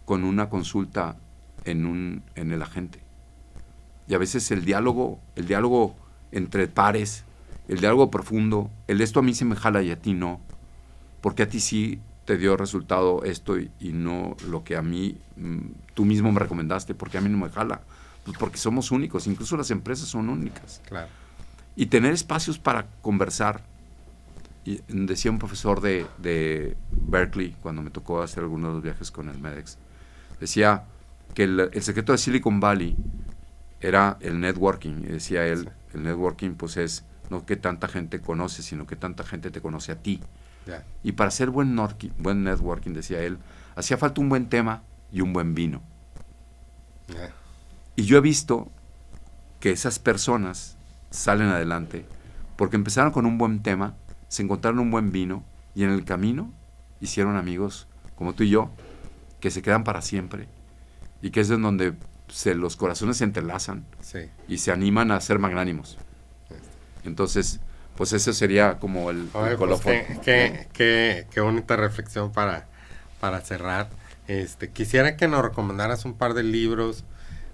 con una consulta en el agente, y a veces el diálogo entre pares, el diálogo profundo, esto a mí se me jala y a ti no, porque a ti sí te dio resultado esto y no lo que a mí tú mismo me recomendaste, porque a mí no me jala, pues porque somos únicos, incluso las empresas son únicas. Claro. Y tener espacios para conversar. Y decía un profesor de Berkeley, cuando me tocó hacer algunos de los viajes con el MEDEX, decía que el secreto de Silicon Valley era el networking, y decía él, sí, el networking pues es no que tanta gente conoce, sino que tanta gente te conoce a ti. Yeah. Y para hacer buen networking, decía él, hacía falta un buen tema y un buen vino. Yeah. Y yo he visto que esas personas salen adelante porque empezaron con un buen tema, se encontraron un buen vino y en el camino hicieron amigos como tú y yo, que se quedan para siempre y que es en donde los corazones se entrelazan, sí, y se animan a ser magnánimos. Entonces, pues eso sería como el colofón. Qué bonita reflexión para cerrar. Quisiera que nos recomendaras un par de libros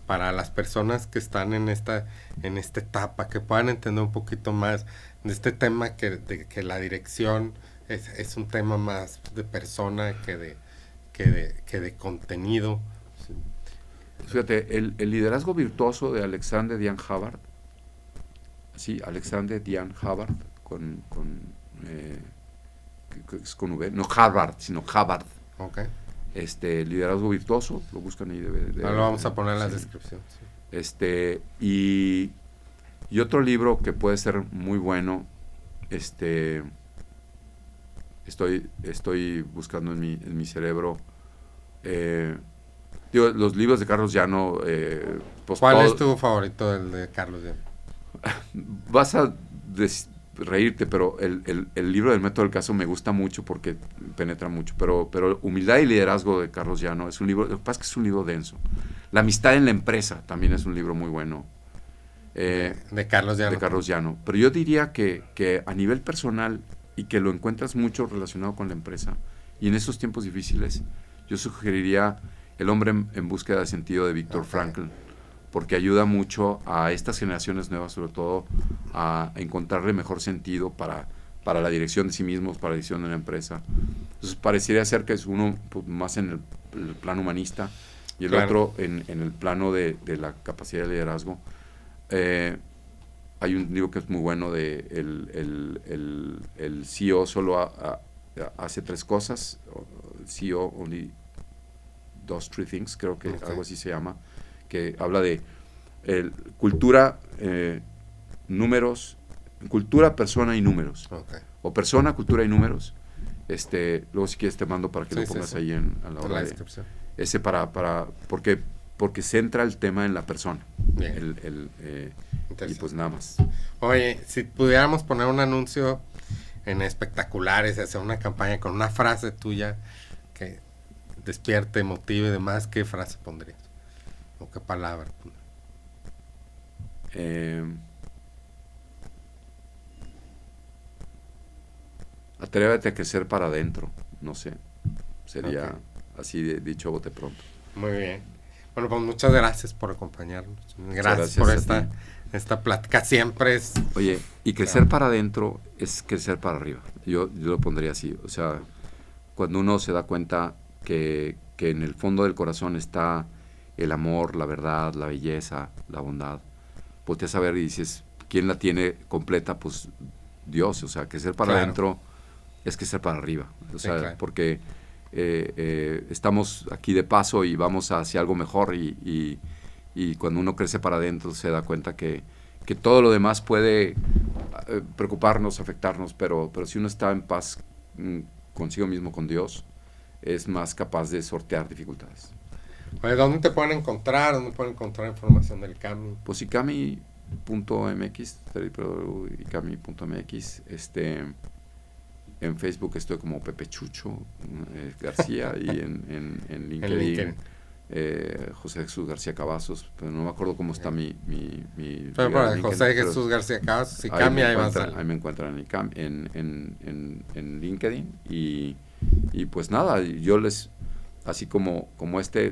para las personas que están en esta etapa, que puedan entender un poquito más de este tema, que la dirección es un tema más de persona que de contenido. Fíjate, el liderazgo virtuoso de Alexander Dian Hubbard, sí, Alexander Dian Hubbard, es con V, no Harvard, sino Hubbard. Ok. Liderazgo virtuoso, lo buscan ahí. Ahora lo vamos a poner en la descripción. Sí. Y otro libro que puede ser muy bueno, estoy buscando en mi cerebro, los libros de Carlos Llano. Pues ¿cuál es tu favorito, el de Carlos Llano? Vas a reírte, pero el libro del método del caso me gusta mucho porque penetra mucho, pero Humildad y Liderazgo de Carlos Llano es un libro, lo que pasa es que es un libro denso. La amistad en la empresa también es un libro muy bueno. De Carlos Llano. De Carlos Llano. Pero yo diría que a nivel personal, y que lo encuentras mucho relacionado con la empresa, y en estos tiempos difíciles, yo sugeriría El hombre en búsqueda de sentido de Viktor Frankl, porque ayuda mucho a estas generaciones nuevas, sobre todo, a encontrarle mejor sentido para la dirección de sí mismos, para la dirección de la empresa. Entonces, parecería ser que es uno más en el plano humanista y el otro en el plano de la capacidad de liderazgo. Hay un libro que es muy bueno de el CEO solo hace 3 cosas, CEO only does 3 things, creo que algo así se llama, que habla de cultura, números, cultura, persona y números. O persona, cultura y números. Luego si quieres te mando para que lo pongas ahí a la hora de descripción. Ese porque centra el tema en la persona. Y pues nada más. Oye, si pudiéramos poner un anuncio en espectaculares, hacer una campaña con una frase tuya que despierte, motive y demás, ¿qué frase pondrías? ¿O qué palabra? Atrévete a crecer para adentro, no sé. Sería así dicho bote pronto. Muy bien. Bueno, pues muchas gracias por acompañarnos. Gracias por esta plática. Siempre es... Oye, y crecer para adentro es crecer para arriba. Yo lo pondría así. O sea, cuando uno se da cuenta que en el fondo del corazón está el amor, la verdad, la belleza, la bondad, volteas a ver y dices, ¿quién la tiene completa? Pues Dios. O sea, crecer para adentro es crecer para arriba. O sea, porque estamos aquí de paso y vamos hacia algo mejor y cuando uno crece para adentro se da cuenta que todo lo demás puede preocuparnos, afectarnos, pero si uno está en paz consigo mismo, con Dios, es más capaz de sortear dificultades. Oye, ¿dónde te pueden encontrar? ¿Dónde pueden encontrar información del ICAMI? Pues ICAMI.mx, ICAMI.mx, en Facebook estoy como Pepe Chucho García y en LinkedIn José Jesús García Cavazos, pero no me acuerdo cómo está mi pero para José Jesús García Cavazos, ICAMI, ahí me encuentran en LinkedIn y pues nada, yo les, así como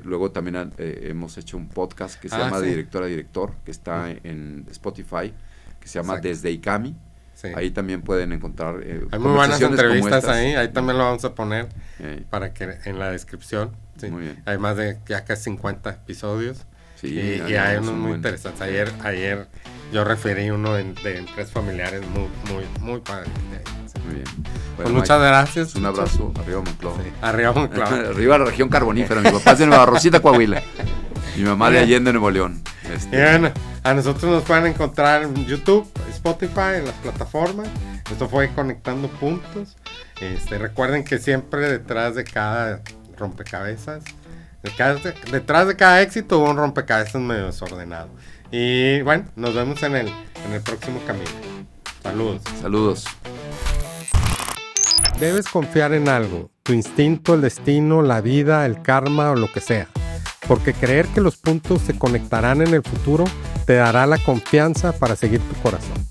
luego también hemos hecho un podcast que se llama Director a Director, que está en Spotify, que se llama Desde ICAMI. Sí. Ahí también pueden encontrar hay muy buenas entrevistas ahí también lo vamos a poner para que en la descripción. Sí. Muy bien. Hay más de ya casi 50 episodios. Sí, y hay unos muy interesantes. Ayer yo referí uno de empresas familiares muy padre. Sí. Muy bien. Bueno, pues muchas gracias. Un abrazo. Arriba Monclova. Sí, arriba Monclova. Arriba la región carbonífera. Mi papá es de Nueva Rosita, Coahuila. Mi mamá de Allende, Nuevo León. Y bueno, a nosotros nos pueden encontrar en YouTube, Spotify, en las plataformas. Esto fue Conectando Puntos. Recuerden que siempre detrás de cada rompecabezas, detrás de cada éxito hubo un rompecabezas medio desordenado. Y bueno, nos vemos en el próximo camino. Saludos. Saludos. Debes confiar en algo, tu instinto, el destino, la vida, el karma o lo que sea. Porque creer que los puntos se conectarán en el futuro te dará la confianza para seguir tu corazón.